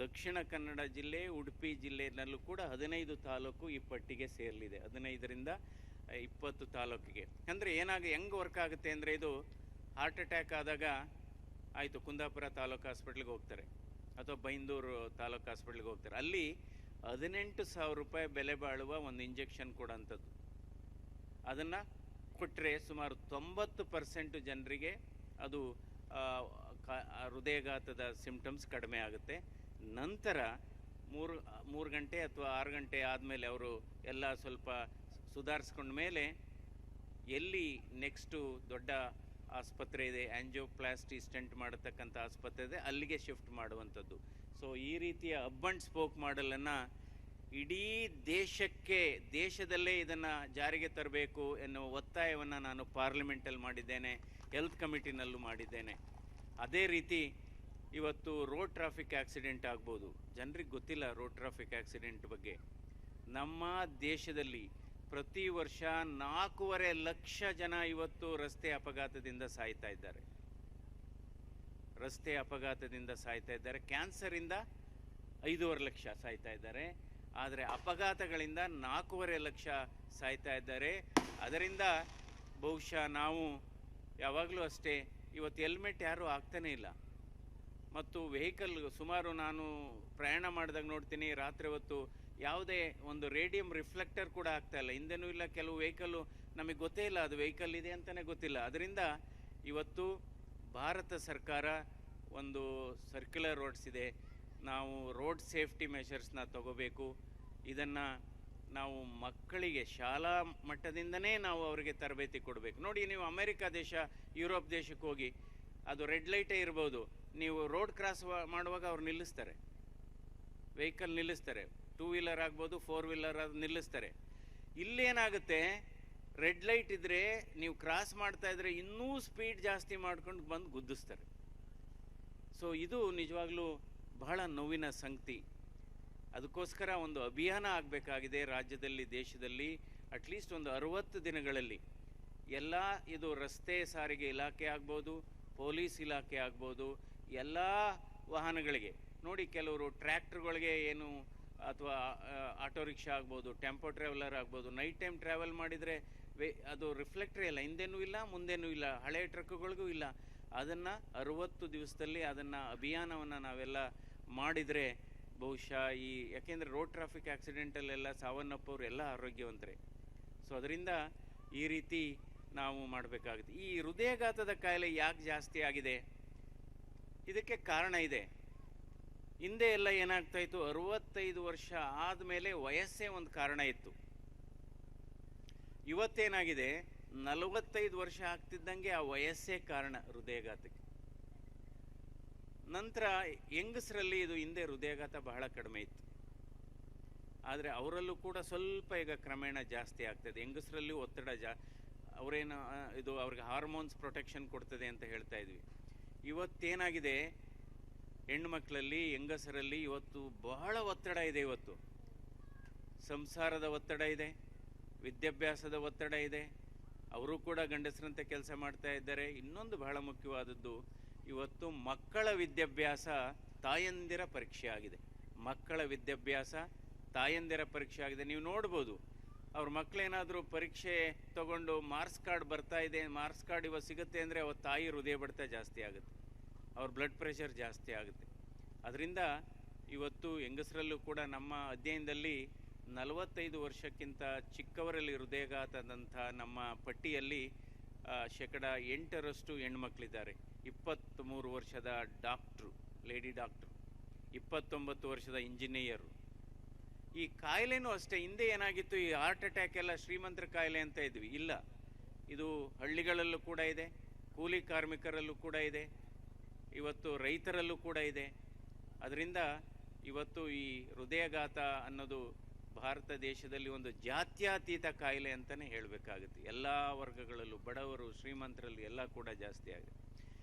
ದಕ್ಷಿಣ ಕನ್ನಡ ಜಿಲ್ಲೆ, ಉಡುಪಿ ಜಿಲ್ಲೆಯಲ್ಲೂ ಕೂಡ 15 ತಾಲೂಕು ಈ ಪಟ್ಟಿಗೆ ಸೇರಲಿದೆ. 15ರಿಂದ 20 ತಾಲೂಕಿಗೆ. ಅಂದರೆ ಹೆಂಗೆ ವರ್ಕ್ ಆಗುತ್ತೆ ಅಂದರೆ, ಇದು ಹಾರ್ಟ್ ಅಟ್ಯಾಕ್ ಆದಾಗ ಆಯಿತು ಕುಂದಾಪುರ ತಾಲೂಕು ಹಾಸ್ಪಿಟ್ಲಿಗೆ ಹೋಗ್ತಾರೆ ಅಥವಾ ಬೈಂದೂರು ತಾಲೂಕು ಹಾಸ್ಪಿಟ್ಲಿಗೆ ಹೋಗ್ತಾರೆ. ಅಲ್ಲಿ 18,000 ರೂಪಾಯಿ ಬೆಲೆ ಬಾಳುವ ಒಂದು ಇಂಜೆಕ್ಷನ್ ಕೊಡೋಂಥದ್ದು. ಅದನ್ನು ಕೊಟ್ಟರೆ ಸುಮಾರು 90% ಜನರಿಗೆ ಅದು ಹೃದಯಾಘಾತದ ಸಿಂಪ್ಟಮ್ಸ್ ಕಡಿಮೆ ಆಗುತ್ತೆ. ನಂತರ 3 ಗಂಟೆ ಅಥವಾ 6 ಗಂಟೆ ಆದಮೇಲೆ ಅವರು ಎಲ್ಲ ಸ್ವಲ್ಪ ಸುಧಾರಿಸ್ಕೊಂಡ ಮೇಲೆ ಎಲ್ಲಿ ನೆಕ್ಸ್ಟು ದೊಡ್ಡ ಆಸ್ಪತ್ರೆ ಇದೆ, ಆಂಜಿಯೋಪ್ಲಾಸ್ಟಿ ಸ್ಟೆಂಟ್ ಮಾಡತಕ್ಕಂಥ ಆಸ್ಪತ್ರೆ ಇದೆ, ಅಲ್ಲಿಗೆ ಶಿಫ್ಟ್ ಮಾಡುವಂಥದ್ದು. ಸೊ ಈ ರೀತಿಯ ಹಬ್ ಆ್ಯಂಡ್ ಸ್ಪೋಕ್ ಮಾಡೆಲನ್ನು ಇಡೀ ದೇಶದಲ್ಲೇ ಇದನ್ನು ಜಾರಿಗೆ ತರಬೇಕು ಎನ್ನುವ ಒತ್ತಾಯವನ್ನು ನಾನು ಪಾರ್ಲಿಮೆಂಟಲ್ಲಿ ಮಾಡಿದ್ದೇನೆ, ಹೆಲ್ತ್ ಕಮಿಟಿನಲ್ಲೂ ಮಾಡಿದ್ದೇನೆ. ಅದೇ ರೀತಿ ಇವತ್ತು ರೋಡ್ ಟ್ರಾಫಿಕ್ ಆಕ್ಸಿಡೆಂಟ್ ಆಗ್ಬೋದು. ಜನರಿಗೆ ಗೊತ್ತಿಲ್ಲ ರೋಡ್ ಟ್ರಾಫಿಕ್ ಆಕ್ಸಿಡೆಂಟ್ ಬಗ್ಗೆ. ನಮ್ಮ ದೇಶದಲ್ಲಿ ಪ್ರತಿ ವರ್ಷ 4.5 ಲಕ್ಷ ಜನ ಇವತ್ತು ರಸ್ತೆ ಅಪಘಾತದಿಂದ ಸಾಯ್ತಾ ಇದ್ದಾರೆ. ರಸ್ತೆ ಅಪಘಾತದಿಂದ ಸಾಯ್ತಾ ಇದ್ದಾರೆ. ಕ್ಯಾನ್ಸರಿಂದ 5.5 ಲಕ್ಷ ಸಾಯ್ತಾ ಇದ್ದಾರೆ. ಆದರೆ ಅಪಘಾತಗಳಿಂದ 4.5 ಲಕ್ಷ ಸಾಯ್ತಾ ಇದ್ದಾರೆ. ಅದರಿಂದ ಬಹುಶಃ ನಾವು ಯಾವಾಗಲೂ ಅಷ್ಟೇ, ಇವತ್ತು ಹೆಲ್ಮೆಟ್ ಯಾರೂ ಆಗ್ತಾನೇ ಇಲ್ಲ. ಮತ್ತು ವೆಹಿಕಲ್ ಸುಮಾರು ನಾನು ಪ್ರಯಾಣ ಮಾಡಿದಾಗ ನೋಡ್ತೀನಿ, ರಾತ್ರಿ ಹೊತ್ತು ಯಾವುದೇ ಒಂದು ರೇಡಿಯಂ ರಿಫ್ಲೆಕ್ಟರ್ ಕೂಡ ಆಗ್ತಾ ಇಲ್ಲ, ಹಿಂದೆನೂ ಇಲ್ಲ. ಕೆಲವು ವೆಹಿಕಲ್ಲು ನಮಗೆ ಗೊತ್ತೇ ಇಲ್ಲ ಅದು ವೆಹಿಕಲ್ ಇದೆ ಅಂತಲೇ ಗೊತ್ತಿಲ್ಲ. ಅದರಿಂದ ಇವತ್ತು ಭಾರತ ಸರ್ಕಾರ ಒಂದು ಸರ್ಕ್ಯುಲರ್ ಹೊರಡಿಸಿದೆ. ನಾವು ರೋಡ್ ಸೇಫ್ಟಿ ಮೆಷರ್ಸ್ನ ತಗೋಬೇಕು. ಇದನ್ನು ನಾವು ಮಕ್ಕಳಿಗೆ ಶಾಲಾ ಮಟ್ಟದಿಂದನೇ ನಾವು ಅವರಿಗೆ ತರಬೇತಿ ಕೊಡಬೇಕು. ನೋಡಿ, ನೀವು ಅಮೆರಿಕ ದೇಶ, ಯುರೋಪ್ ದೇಶಕ್ಕೆ ಹೋಗಿ, ಅದು ರೆಡ್ ಲೈಟೇ ಇರ್ಬೋದು, ನೀವು ರೋಡ್ ಕ್ರಾಸ್ ಮಾಡುವಾಗ ಅವ್ರು ನಿಲ್ಲಿಸ್ತಾರೆ, ವೆಹಿಕಲ್ ನಿಲ್ಲಿಸ್ತಾರೆ. 2 ವೀಲರ್ ಆಗ್ಬೋದು, 4 ವೀಲರ್ ನಿಲ್ಲಿಸ್ತಾರೆ. ಇಲ್ಲೇನಾಗುತ್ತೆ, ರೆಡ್ ಲೈಟ್ ಇದ್ದರೆ ನೀವು ಕ್ರಾಸ್ ಮಾಡ್ತಾ ಇದ್ರೆ ಇನ್ನೂ ಸ್ಪೀಡ್ ಜಾಸ್ತಿ ಮಾಡ್ಕೊಂಡು ಬಂದು ಗುದ್ದಿಸ್ತಾರೆ. ಸೊ ಇದು ನಿಜವಾಗ್ಲೂ ಬಹಳ ನೋವಿನ ಸಂಗತಿ. ಅದಕ್ಕೋಸ್ಕರ ಒಂದು ಅಭಿಯಾನ ಆಗಬೇಕಾಗಿದೆ ರಾಜ್ಯದಲ್ಲಿ, ದೇಶದಲ್ಲಿ. ಅಟ್ಲೀಸ್ಟ್ ಒಂದು 60 ದಿನಗಳಲ್ಲಿ ಎಲ್ಲ, ಇದು ರಸ್ತೆ ಸಾರಿಗೆ ಇಲಾಖೆ ಆಗ್ಬೋದು, ಪೊಲೀಸ್ ಇಲಾಖೆ ಆಗ್ಬೋದು, ಎಲ್ಲ ವಾಹನಗಳಿಗೆ ನೋಡಿ, ಕೆಲವರು ಟ್ರ್ಯಾಕ್ಟರ್ಗಳಿಗೆ ಏನು, ಅಥವಾ ಆಟೋ ರಿಕ್ಷಾ ಆಗ್ಬೋದು, ಟೆಂಪೋ ಟ್ರಾವೆಲರ್ ಆಗ್ಬೋದು, ನೈಟ್ ಟೈಮ್ ಟ್ರಾವೆಲ್ ಮಾಡಿದರೆ ಅದು ರಿಫ್ಲೆಕ್ಟ್ರೇ ಇಲ್ಲ, ಹಿಂದೆನೂ ಇಲ್ಲ ಮುಂದೆನೂ ಇಲ್ಲ, ಹಳೆ ಟ್ರಕ್ಗಳಿಗೂ ಇಲ್ಲ. ಅದನ್ನು 60 ದಿವಸದಲ್ಲಿ ಅದನ್ನು ಅಭಿಯಾನವನ್ನು ನಾವೆಲ್ಲ ಮಾಡಿದರೆ ಬಹುಶಃ ಯಾಕೆಂದರೆ ರೋಡ್ ಟ್ರಾಫಿಕ್ ಆಕ್ಸಿಡೆಂಟಲ್ಲೆಲ್ಲ ಸಾವನ್ನಪ್ಪವರು ಎಲ್ಲ ಆರೋಗ್ಯವಂತರೇ. ಸೊ ಅದರಿಂದ ಈ ರೀತಿ ನಾವು ಮಾಡಬೇಕಾಗುತ್ತೆ. ಈ ಹೃದಯಾಘಾತದ ಕಾಯಿಲೆ ಯಾಕೆ ಜಾಸ್ತಿ ಆಗಿದೆ? ಇದಕ್ಕೆ ಕಾರಣ ಇದೆ. ಹಿಂದೆ ಎಲ್ಲ ಏನಾಗ್ತಾ ಇತ್ತು, 65 ವರ್ಷ ಆದಮೇಲೆ ವಯಸ್ಸೇ ಒಂದು ಕಾರಣ ಇತ್ತು. ಇವತ್ತೇನಾಗಿದೆ, 45 ವರ್ಷ ಆಗ್ತಿದ್ದಂಗೆ ಆ ವಯಸ್ಸೇ ಕಾರಣ ಹೃದಯಾಘಾತಕ್ಕೆ. ನಂತರ ಹೆಂಗಸರಲ್ಲಿ ಇದು ಹಿಂದೆ ಹೃದಯಾಘಾತ ಬಹಳ ಕಡಿಮೆ ಇತ್ತು, ಆದರೆ ಅವರಲ್ಲೂ ಕೂಡ ಸ್ವಲ್ಪ ಈಗ ಕ್ರಮೇಣ ಜಾಸ್ತಿ ಆಗ್ತದೆ. ಹೆಂಗಸರಲ್ಲಿ ಒತ್ತಡ ಅವರೇನು ಇದು ಅವ್ರಿಗೆ ಹಾರ್ಮೋನ್ಸ್ ಪ್ರೊಟೆಕ್ಷನ್ ಕೊಡ್ತದೆ ಅಂತ ಹೇಳ್ತಾ ಇದ್ವಿ. ಇವತ್ತೇನಾಗಿದೆ, ಹೆಣ್ಣುಮಕ್ಕಳಲ್ಲಿ, ಹೆಂಗಸರಲ್ಲಿ ಇವತ್ತು ಬಹಳ ಒತ್ತಡ ಇದೆ. ಇವತ್ತು ಸಂಸಾರದ ಒತ್ತಡ ಇದೆ, ವಿದ್ಯಾಭ್ಯಾಸದ ಒತ್ತಡ ಇದೆ. ಅವರು ಕೂಡ ಗಂಡಸರಂತೆ ಕೆಲಸ ಮಾಡ್ತಾ ಇದ್ದಾರೆ. ಇನ್ನೊಂದು ಬಹಳ ಮುಖ್ಯವಾದದ್ದು, ಇವತ್ತು ಮಕ್ಕಳ ವಿದ್ಯಾಭ್ಯಾಸ ತಾಯಂದಿರ ಪರೀಕ್ಷೆ ಆಗಿದೆ. ಮಕ್ಕಳ ವಿದ್ಯಾಭ್ಯಾಸ ತಾಯಂದಿರ ಪರೀಕ್ಷೆ ಆಗಿದೆ. ನೀವು ನೋಡ್ಬೋದು, ಅವ್ರ ಮಕ್ಕಳೇನಾದರೂ ಪರೀಕ್ಷೆ ತಗೊಂಡು ಮಾರ್ಕ್ಸ್ ಕಾರ್ಡ್ ಬರ್ತಾ ಇದೆ, ಮಾರ್ಕ್ಸ್ ಕಾರ್ಡ್ ಇವತ್ತು ಸಿಗುತ್ತೆ ಅಂದರೆ ಅವತ್ತು ತಾಯಿ ಹೃದಯ ಬಡಿತ ಜಾಸ್ತಿ ಆಗುತ್ತೆ, ಅವ್ರ ಬ್ಲಡ್ ಪ್ರೆಷರ್ ಜಾಸ್ತಿ ಆಗುತ್ತೆ. ಅದರಿಂದ ಇವತ್ತು ಹೆಂಗಸರಲ್ಲೂ ಕೂಡ ನಮ್ಮ ಅಧ್ಯಯನದಲ್ಲಿ 45 ವರ್ಷಕ್ಕಿಂತ ಚಿಕ್ಕವರಲ್ಲಿ ಹೃದಯಾಘಾತದಂಥ ನಮ್ಮ ಪಟ್ಟಿಯಲ್ಲಿ 8% ಹೆಣ್ಮಕ್ಳಿದ್ದಾರೆ. 23 ವರ್ಷದ ಡಾಕ್ಟ್ರು, ಲೇಡಿ ಡಾಕ್ಟ್ರು, 29 ವರ್ಷದ ಇಂಜಿನಿಯರು. ಈ ಕಾಯಿಲೆನೂ ಅಷ್ಟೇ, ಹಿಂದೆ ಏನಾಗಿತ್ತು, ಈ ಹಾರ್ಟ್ ಅಟ್ಯಾಕ್ ಎಲ್ಲ ಶ್ರೀಮಂತರ ಕಾಯಿಲೆ ಅಂತ ಇದ್ವಿ. ಇಲ್ಲ, ಇದು ಹಳ್ಳಿಗಳಲ್ಲೂ ಕೂಡ ಇದೆ, ಕೂಲಿ ಕಾರ್ಮಿಕರಲ್ಲೂ ಕೂಡ ಇದೆ, ಇವತ್ತು ರೈತರಲ್ಲೂ ಕೂಡ ಇದೆ. ಅದರಿಂದ ಇವತ್ತು ಈ ಹೃದಯಾಘಾತ ಅನ್ನೋದು ಭಾರತ ದೇಶದಲ್ಲಿ ಒಂದು ಜಾತ್ಯತೀತ ಕಾಯಿಲೆ ಅಂತಲೇ ಹೇಳಬೇಕಾಗುತ್ತೆ. ಎಲ್ಲ ವರ್ಗಗಳಲ್ಲೂ, ಬಡವರು ಶ್ರೀಮಂತರಲ್ಲಿ ಎಲ್ಲ ಕೂಡ ಜಾಸ್ತಿ ಆಗುತ್ತೆ.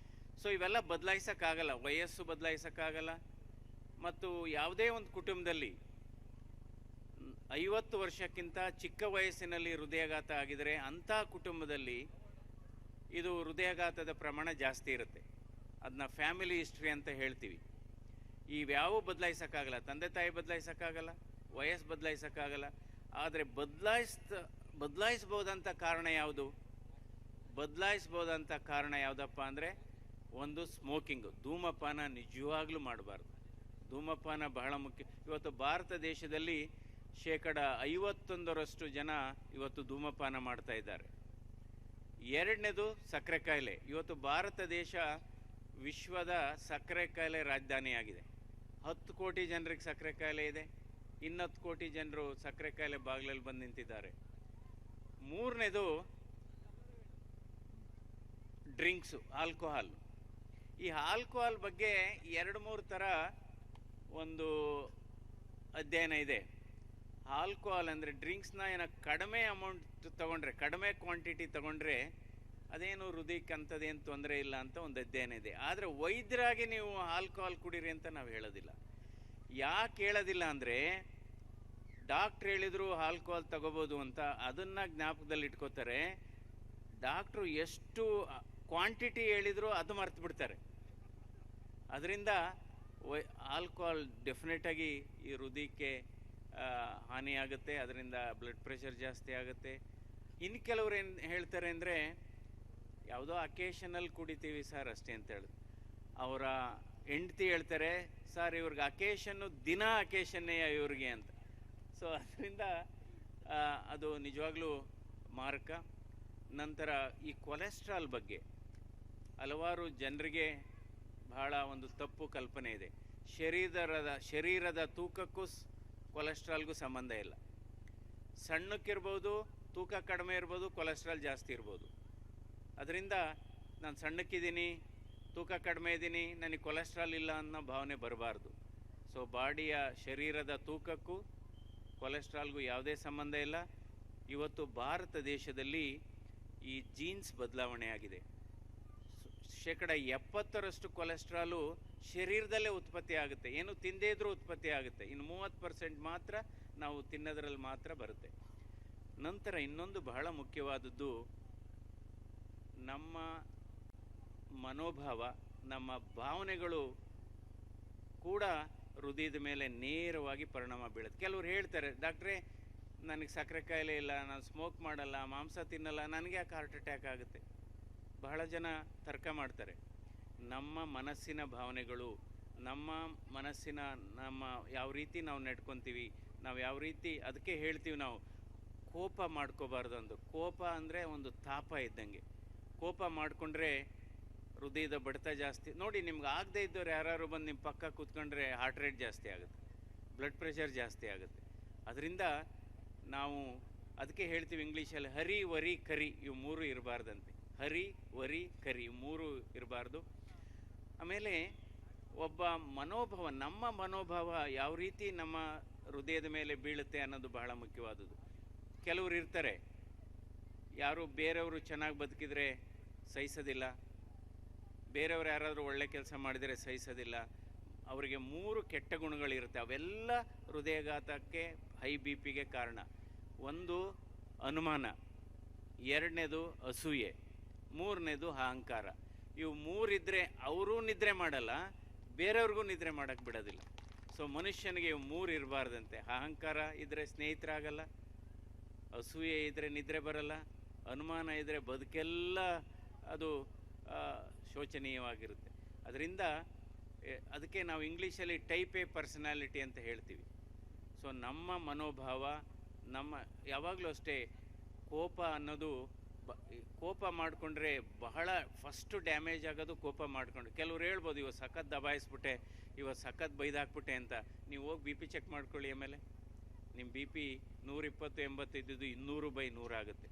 ಸೊ ಇವೆಲ್ಲ ಬದಲಾಯಿಸೋಕ್ಕಾಗಲ್ಲ, ವಯಸ್ಸು ಬದಲಾಯಿಸೋಕ್ಕಾಗಲ್ಲ. ಮತ್ತು ಯಾವುದೇ ಒಂದು ಕುಟುಂಬದಲ್ಲಿ 50 ವರ್ಷಕ್ಕಿಂತ ಚಿಕ್ಕ ವಯಸ್ಸಿನಲ್ಲಿ ಹೃದಯಾಘಾತ ಆಗಿದರೆ ಅಂಥ ಕುಟುಂಬದಲ್ಲಿ ಇದು ಹೃದಯಾಘಾತದ ಪ್ರಮಾಣ ಜಾಸ್ತಿ ಇರುತ್ತೆ. ಅದನ್ನ ಫ್ಯಾಮಿಲಿ ಹಿಸ್ಟ್ರಿ ಅಂತ ಹೇಳ್ತೀವಿ. ಇವ್ಯಾವೂ ಬದಲಾಯಿಸೋಕ್ಕಾಗಲ್ಲ, ತಂದೆ ತಾಯಿ ಬದಲಾಯಿಸೋಕ್ಕಾಗಲ್ಲ, ವಯಸ್ಸು ಬದಲಾಯಿಸೋಕ್ಕಾಗಲ್ಲ. ಆದರೆ ಬದಲಾಯಿಸ್ಬೋದಂಥ ಕಾರಣ ಯಾವುದು? ಬದಲಾಯಿಸ್ಬೋದಂಥ ಕಾರಣ ಯಾವುದಪ್ಪ ಅಂದರೆ, ಒಂದು ಸ್ಮೋಕಿಂಗು, ಧೂಮಪಾನ ನಿಜವಾಗ್ಲೂ ಮಾಡಬಾರ್ದು. ಧೂಮಪಾನ ಬಹಳ ಮುಖ್ಯ. ಇವತ್ತು ಭಾರತ ದೇಶದಲ್ಲಿ 51% ಜನ ಇವತ್ತು ಧೂಮಪಾನ ಮಾಡ್ತಾ ಇದ್ದಾರೆ. ಎರಡನೇದು ಸಕ್ಕರೆ ಕಾಯಿಲೆ. ಇವತ್ತು ಭಾರತ ದೇಶ ವಿಶ್ವದ ಸಕ್ಕರೆ ಕಾಯಿಲೆ ರಾಜಧಾನಿಯಾಗಿದೆ. 10 ಕೋಟಿ ಜನರಿಗೆ ಸಕ್ಕರೆ ಕಾಯಿಲೆ ಇದೆ, 10 ಕೋಟಿ ಜನರು ಸಕ್ಕರೆ ಕಾಯಿಲೆ ಬಾಗಿಲಲ್ಲಿ ಬಂದು ನಿಂತಿದ್ದಾರೆ. ಮೂರನೇದು ಡ್ರಿಂಕ್ಸು, ಆಲ್ಕೋಹಾಲ್. ಈ ಆಲ್ಕೋಹಾಲ್ ಬಗ್ಗೆ 2-3 ಥರ ಒಂದು ಅಧ್ಯಯನ ಇದೆ. ಆಲ್ಕೋಹಾಲ್ ಅಂದರೆ ಡ್ರಿಂಕ್ಸ್ನ ಕಡಿಮೆ ಅಮೌಂಟ್ ತೊಗೊಂಡ್ರೆ, ಕಡಿಮೆ ಕ್ವಾಂಟಿಟಿ ತೊಗೊಂಡ್ರೆ ಅದೇನು ಹೃದಯಕ್ಕೆ ಅಂಥದ್ದೇನು ತೊಂದರೆ ಇಲ್ಲ ಅಂತ ಒಂದು ಅಧ್ಯಯನ ಇದೆ. ಆದರೆ ವೈದ್ಯರಾಗಿ ನೀವು ಆಲ್ಕೋಹಾಲ್ ಕುಡೀರಿ ಅಂತ ನಾವು ಹೇಳೋದಿಲ್ಲ. ಯಾಕೆ ಹೇಳೋದಿಲ್ಲ ಅಂದರೆ, ಡಾಕ್ಟ್ರು ಹೇಳಿದರು ಆಲ್ಕೋಹಾಲ್ ತಗೋಬೋದು ಅಂತ, ಅದನ್ನು ಜ್ಞಾಪಕದಲ್ಲಿ ಇಟ್ಕೋತಾರೆ. ಡಾಕ್ಟ್ರು ಎಷ್ಟು ಕ್ವಾಂಟಿಟಿ ಹೇಳಿದ್ರು ಅದು ಮರ್ತು ಬಿಡ್ತಾರೆ. ಅದರಿಂದ ಆಲ್ಕೋಹಾಲ್ ಡೆಫಿನೆಟಾಗಿ ಈ ಹೃದಯಕ್ಕೆ ಹಾನಿಯಾಗುತ್ತೆ, ಅದರಿಂದ ಬ್ಲಡ್ ಪ್ರೆಷರ್ ಜಾಸ್ತಿ ಆಗುತ್ತೆ. ಇನ್ನು ಕೆಲವ್ರು ಏನು ಹೇಳ್ತಾರೆ ಅಂದರೆ, ಯಾವುದೋ ಅಕೇಶನಲ್ಲಿ ಕುಡಿತೀವಿ ಸರ್ ಅಷ್ಟೇ ಅಂತ ಹೇಳೋದು. ಅವರ ಹೆಂಡ್ತಿ ಹೇಳ್ತಾರೆ, ಸರ್ ಇವ್ರಿಗೆ ಅಕೇಶನ್ನು ದಿನ ಅಕೇಶನ್ನೇ ಇವ್ರಿಗೆ ಅಂತ. ಸೊ ಅದರಿಂದ ಅದು ನಿಜವಾಗ್ಲೂ ಮಾರಕ. ನಂತರ ಈ ಕೊಲೆಸ್ಟ್ರಾಲ್ ಬಗ್ಗೆ ಹಲವಾರು ಜನರಿಗೆ ಬಹಳ ಒಂದು ತಪ್ಪು ಕಲ್ಪನೆ ಇದೆ. ಶರೀರದ ತೂಕಕ್ಕೂ ಕೊಲೆಸ್ಟ್ರಾಲ್ಗೂ ಸಂಬಂಧ ಇಲ್ಲ. ಸಣ್ಣಕ್ಕಿರ್ಬೋದು, ತೂಕ ಕಡಿಮೆ ಇರ್ಬೋದು, ಕೊಲೆಸ್ಟ್ರಾಲ್ ಜಾಸ್ತಿ ಇರ್ಬೋದು. ಅದರಿಂದ ನಾನು ಸಣ್ಣಕ್ಕಿದ್ದೀನಿ, ತೂಕ ಕಡಿಮೆ ಇದ್ದೀನಿ, ನನಗೆ ಕೊಲೆಸ್ಟ್ರಾಲ್ ಇಲ್ಲ ಅನ್ನೋ ಭಾವನೆ ಬರಬಾರ್ದು. ಸೊ ಶರೀರದ ತೂಕಕ್ಕೂ ಕೊಲೆಸ್ಟ್ರಾಲ್ಗೂ ಯಾವುದೇ ಸಂಬಂಧ ಇಲ್ಲ. ಇವತ್ತು ಭಾರತ ದೇಶದಲ್ಲಿ ಈ ಜೀನ್ಸ್ ಬದಲಾವಣೆ ಆಗಿದೆ. 70% ಕೊಲೆಸ್ಟ್ರಾಲು ಶರೀರದಲ್ಲೇ ಉತ್ಪತ್ತಿ ಆಗುತ್ತೆ, ಏನು ತಿಂದೇ ಇದ್ರೂ ಉತ್ಪತ್ತಿ ಆಗುತ್ತೆ. ಇನ್ನು 30% ಮಾತ್ರ ನಾವು ತಿನ್ನೋದ್ರಲ್ಲಿ ಮಾತ್ರ ಬರುತ್ತೆ. ನಂತರ ಇನ್ನೊಂದು ಬಹಳ ಮುಖ್ಯವಾದದ್ದು, ನಮ್ಮ ಮನೋಭಾವ, ನಮ್ಮ ಭಾವನೆಗಳು ಕೂಡ ಹೃದಯದ ಮೇಲೆ ನೇರವಾಗಿ ಪರಿಣಾಮ ಬೀಳುತ್ತೆ. ಕೆಲವ್ರು ಹೇಳ್ತಾರೆ, ಡಾಕ್ಟ್ರೇ ನನಗೆ ಸಕ್ಕರೆ ಕಾಯಿಲೆ ಇಲ್ಲ, ನಾನು ಸ್ಮೋಕ್ ಮಾಡಲ್ಲ, ಮಾಂಸ ತಿನ್ನಲ್ಲ, ನನಗೆ ಯಾಕೆ ಹಾರ್ಟ್ ಅಟ್ಯಾಕ್ ಆಗುತ್ತೆ? ಬಹಳ ಜನ ತರ್ಕ ಮಾಡ್ತಾರೆ. ನಮ್ಮ ಮನಸ್ಸಿನ ಭಾವನೆಗಳು, ನಮ್ಮ ಯಾವ ರೀತಿ ನಾವು ನಡ್ಕೊತೀವಿ, ನಾವು ಯಾವ ರೀತಿ, ಅದಕ್ಕೆ ಹೇಳ್ತೀವಿ ನಾವು ಕೋಪ ಮಾಡ್ಕೋಬಾರ್ದು ಅಂದು. ಕೋಪ ಅಂದರೆ ಒಂದು ತಾಪ ಇದ್ದಂಗೆ. ಕೋಪ ಮಾಡಿಕೊಂಡ್ರೆ ಹೃದಯದ ಬಡಿತ ಜಾಸ್ತಿ. ನೋಡಿ, ನಿಮ್ಗೆ ಆಗದೆ ಇದ್ದವ್ರು ಯಾರು ಬಂದು ನಿಮ್ಮ ಪಕ್ಕ ಕೂತ್ಕೊಂಡ್ರೆ ಹಾರ್ಟ್ ರೇಟ್ ಜಾಸ್ತಿ ಆಗುತ್ತೆ, ಬ್ಲಡ್ ಪ್ರೆಷರ್ ಜಾಸ್ತಿ ಆಗುತ್ತೆ. ಅದರಿಂದ ನಾವು ಅದಕ್ಕೆ ಹೇಳ್ತೀವಿ ಇಂಗ್ಲೀಷಲ್ಲಿ ಹರಿ, ವರಿ, ಕರಿ ಇವು 3 ಇರಬಾರ್ದಂತೆ. ಹರಿ, ವರಿ, ಕರಿ 3 ಇರಬಾರ್ದು. ಆಮೇಲೆ ನಮ್ಮ ಮನೋಭಾವ ಯಾವ ರೀತಿ ನಮ್ಮ ಹೃದಯದ ಮೇಲೆ ಬೀಳುತ್ತೆ ಅನ್ನೋದು ಬಹಳ ಮುಖ್ಯವಾದದ್ದು. ಕೆಲವರು ಇರ್ತಾರೆ, ಯಾರು ಬೇರೆಯವರು ಚೆನ್ನಾಗಿ ಬದುಕಿದರೆ ಸಹಿಸೋದಿಲ್ಲ, ಬೇರೆಯವರು ಯಾರಾದರೂ ಒಳ್ಳೆ ಕೆಲಸ ಮಾಡಿದರೆ ಸಹಿಸೋದಿಲ್ಲ. ಅವರಿಗೆ 3 ಕೆಟ್ಟ ಗುಣಗಳಿರುತ್ತೆ. ಅವೆಲ್ಲ ಹೃದಯಘಾತಕ್ಕೆ, ಹೈ ಬಿ ಪಿಗೆ ಕಾರಣ. ಒಂದು ಅನುಮಾನ, 2ನೇದು ಅಸೂಯೆ, 3ನೇದು ಅಹಂಕಾರ. ಇವು 3 ಇದ್ದರೆ ಅವರೂ ನಿದ್ರೆ ಮಾಡಲ್ಲ, ಬೇರೆಯವ್ರಿಗೂ ನಿದ್ರೆ ಮಾಡೋಕ್ಕೆ ಬಿಡೋದಿಲ್ಲ. ಸೊ ಮನುಷ್ಯನಿಗೆ ಇವು 3 ಇರಬಾರ್ದಂತೆ. ಅಹಂಕಾರ ಇದ್ದರೆ ಸ್ನೇಹಿತರಾಗಲ್ಲ, ಅಸೂಯೆ ಇದ್ದರೆ ನಿದ್ರೆ ಬರಲ್ಲ, ಅನುಮಾನ ಇದ್ದರೆ ಬದುಕೆಲ್ಲ ಅದು ಶೋಚನೀಯವಾಗಿರುತ್ತೆ. ಅದರಿಂದ ಅದಕ್ಕೆ ನಾವು ಇಂಗ್ಲೀಷಲ್ಲಿ ಟೈಪ್ ಎ ಪರ್ಸನಾಲಿಟಿ ಅಂತ ಹೇಳ್ತೀವಿ. ಸೊ ನಮ್ಮ ಮನೋಭಾವ, ಯಾವಾಗಲೂ ಅಷ್ಟೇ, ಕೋಪ ಅನ್ನೋದು ಕೋಪ ಮಾಡಿಕೊಂಡ್ರೆ ಬಹಳ ಫಸ್ಟು ಡ್ಯಾಮೇಜ್ ಆಗೋದು ಕೋಪ ಮಾಡಿಕೊಂಡು. ಕೆಲವ್ರು ಹೇಳ್ಬೋದು, ಇವತ್ತು ಸಖತ್ ದಬಾಯಿಸ್ಬಿಟ್ಟೆ, ಇವತ್ತು ಸಖತ್ ಬೈದಾಕ್ಬಿಟ್ಟೆ ಅಂತ. ನೀವು ಹೋಗಿ ಬಿ ಪಿ ಚೆಕ್ ಮಾಡ್ಕೊಳ್ಳಿ. ಆಮೇಲೆ ನಿಮ್ಮ ಬಿ ಪಿ 120/80 ಇದ್ದಿದ್ದು 200/100 ಆಗುತ್ತೆ.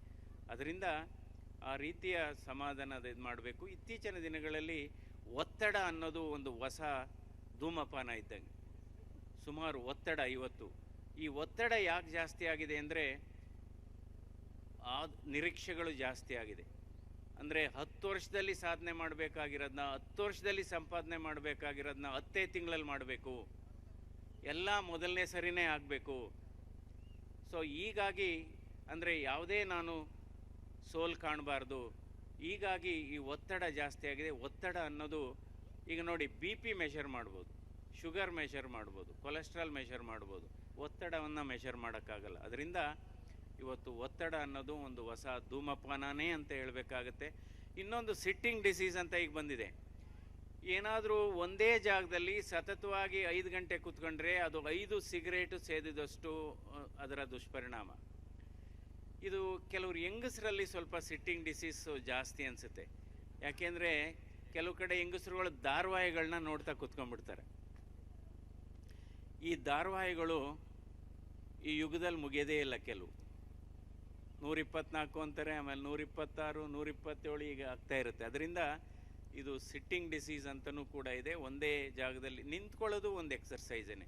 ಅದರಿಂದ ಆ ರೀತಿಯ ಸಮಾಧಾನದ ಇದು ಮಾಡಬೇಕು. ಇತ್ತೀಚಿನ ದಿನಗಳಲ್ಲಿ ಒತ್ತಡ ಅನ್ನೋದು ಒಂದು ಹೊಸ ಧೂಮಪಾನ ಇದ್ದಂಗೆ. ಸುಮಾರು ಒತ್ತಡ ಇವತ್ತು. ಈ ಒತ್ತಡ ಯಾಕೆ ಜಾಸ್ತಿ ಆಗಿದೆ ಅಂದರೆ, ನಿರೀಕ್ಷೆಗಳು ಜಾಸ್ತಿ ಆಗಿದೆ. ಅಂದರೆ 10 ವರ್ಷದಲ್ಲಿ ಸಾಧನೆ ಮಾಡಬೇಕಾಗಿರೋದನ್ನ 10 ವರ್ಷದಲ್ಲಿ ಸಂಪಾದನೆ ಮಾಡಬೇಕಾಗಿರೋದನ್ನ 10 ತಿಂಗಳಲ್ಲಿ ಮಾಡಬೇಕು, ಎಲ್ಲ ಮೊದಲನೇ ಸರಿನೇ ಆಗಬೇಕು. ಸೊ ಹೀಗಾಗಿ ಅಂದರೆ ಯಾವುದೇ ನಾನು ಸೋಲ್ ಕಾಣಬಾರ್ದು. ಹೀಗಾಗಿ ಈ ಒತ್ತಡ ಜಾಸ್ತಿ ಆಗಿದೆ. ಒತ್ತಡ ಅನ್ನೋದು ಈಗ ನೋಡಿ, ಬಿ ಪಿ ಮೆಷರ್ ಮಾಡ್ಬೋದು, ಶುಗರ್ ಮೆಷರ್ ಮಾಡ್ಬೋದು, ಕೊಲೆಸ್ಟ್ರಾಲ್ ಮೆಷರ್ ಮಾಡ್ಬೋದು, ಒತ್ತಡವನ್ನು ಮೆಷರ್ ಮಾಡೋಕ್ಕಾಗಲ್ಲ. ಅದರಿಂದ ಇವತ್ತು ಒತ್ತಡ ಅನ್ನೋದು ಒಂದು ಹೊಸ ಧೂಮಪಾನನೇ ಅಂತ ಹೇಳಬೇಕಾಗತ್ತೆ. ಇನ್ನೊಂದು ಸಿಟ್ಟಿಂಗ್ ಡಿಸೀಸ್ ಅಂತ ಈಗ ಬಂದಿದೆ. ಏನಾದರೂ ಒಂದೇ ಜಾಗದಲ್ಲಿ ಸತತವಾಗಿ 5 ಗಂಟೆ ಕೂತ್ಕೊಂಡ್ರೆ ಅದು 5 ಸಿಗರೇಟು ಸೇದಿದಷ್ಟು ಅದರ ದುಷ್ಪರಿಣಾಮ. ಇದು ಕೆಲವರು ಹೆಂಗಸರಲ್ಲಿ ಸ್ವಲ್ಪ ಸಿಟ್ಟಿಂಗ್ ಡಿಸೀಸು ಜಾಸ್ತಿ ಅನಿಸುತ್ತೆ. ಯಾಕೆಂದರೆ ಕೆಲವು ಕಡೆ ಹೆಂಗಸರುಗಳು ಧಾರಾವಾಹಿಗಳನ್ನ ನೋಡ್ತಾ ಕೂತ್ಕೊಂಡ್ಬಿಡ್ತಾರೆ. ಈ ಧಾರಾವಾಹಿಗಳು ಈ ಯುಗದಲ್ಲಿ ಮುಗಿಯೋದೇ ಇಲ್ಲ. ಕೆಲವು 124 ಅಂತಾರೆ, ಆಮೇಲೆ 126, 127 ಈಗ ಆಗ್ತಾ ಇರುತ್ತೆ. ಅದರಿಂದ ಇದು ಸಿಟ್ಟಿಂಗ್ ಡಿಸೀಸ್ ಅಂತಲೂ ಕೂಡ ಇದೆ. ಒಂದೇ ಜಾಗದಲ್ಲಿ ನಿಂತ್ಕೊಳ್ಳೋದು ಒಂದು ಎಕ್ಸರ್ಸೈಸೇ.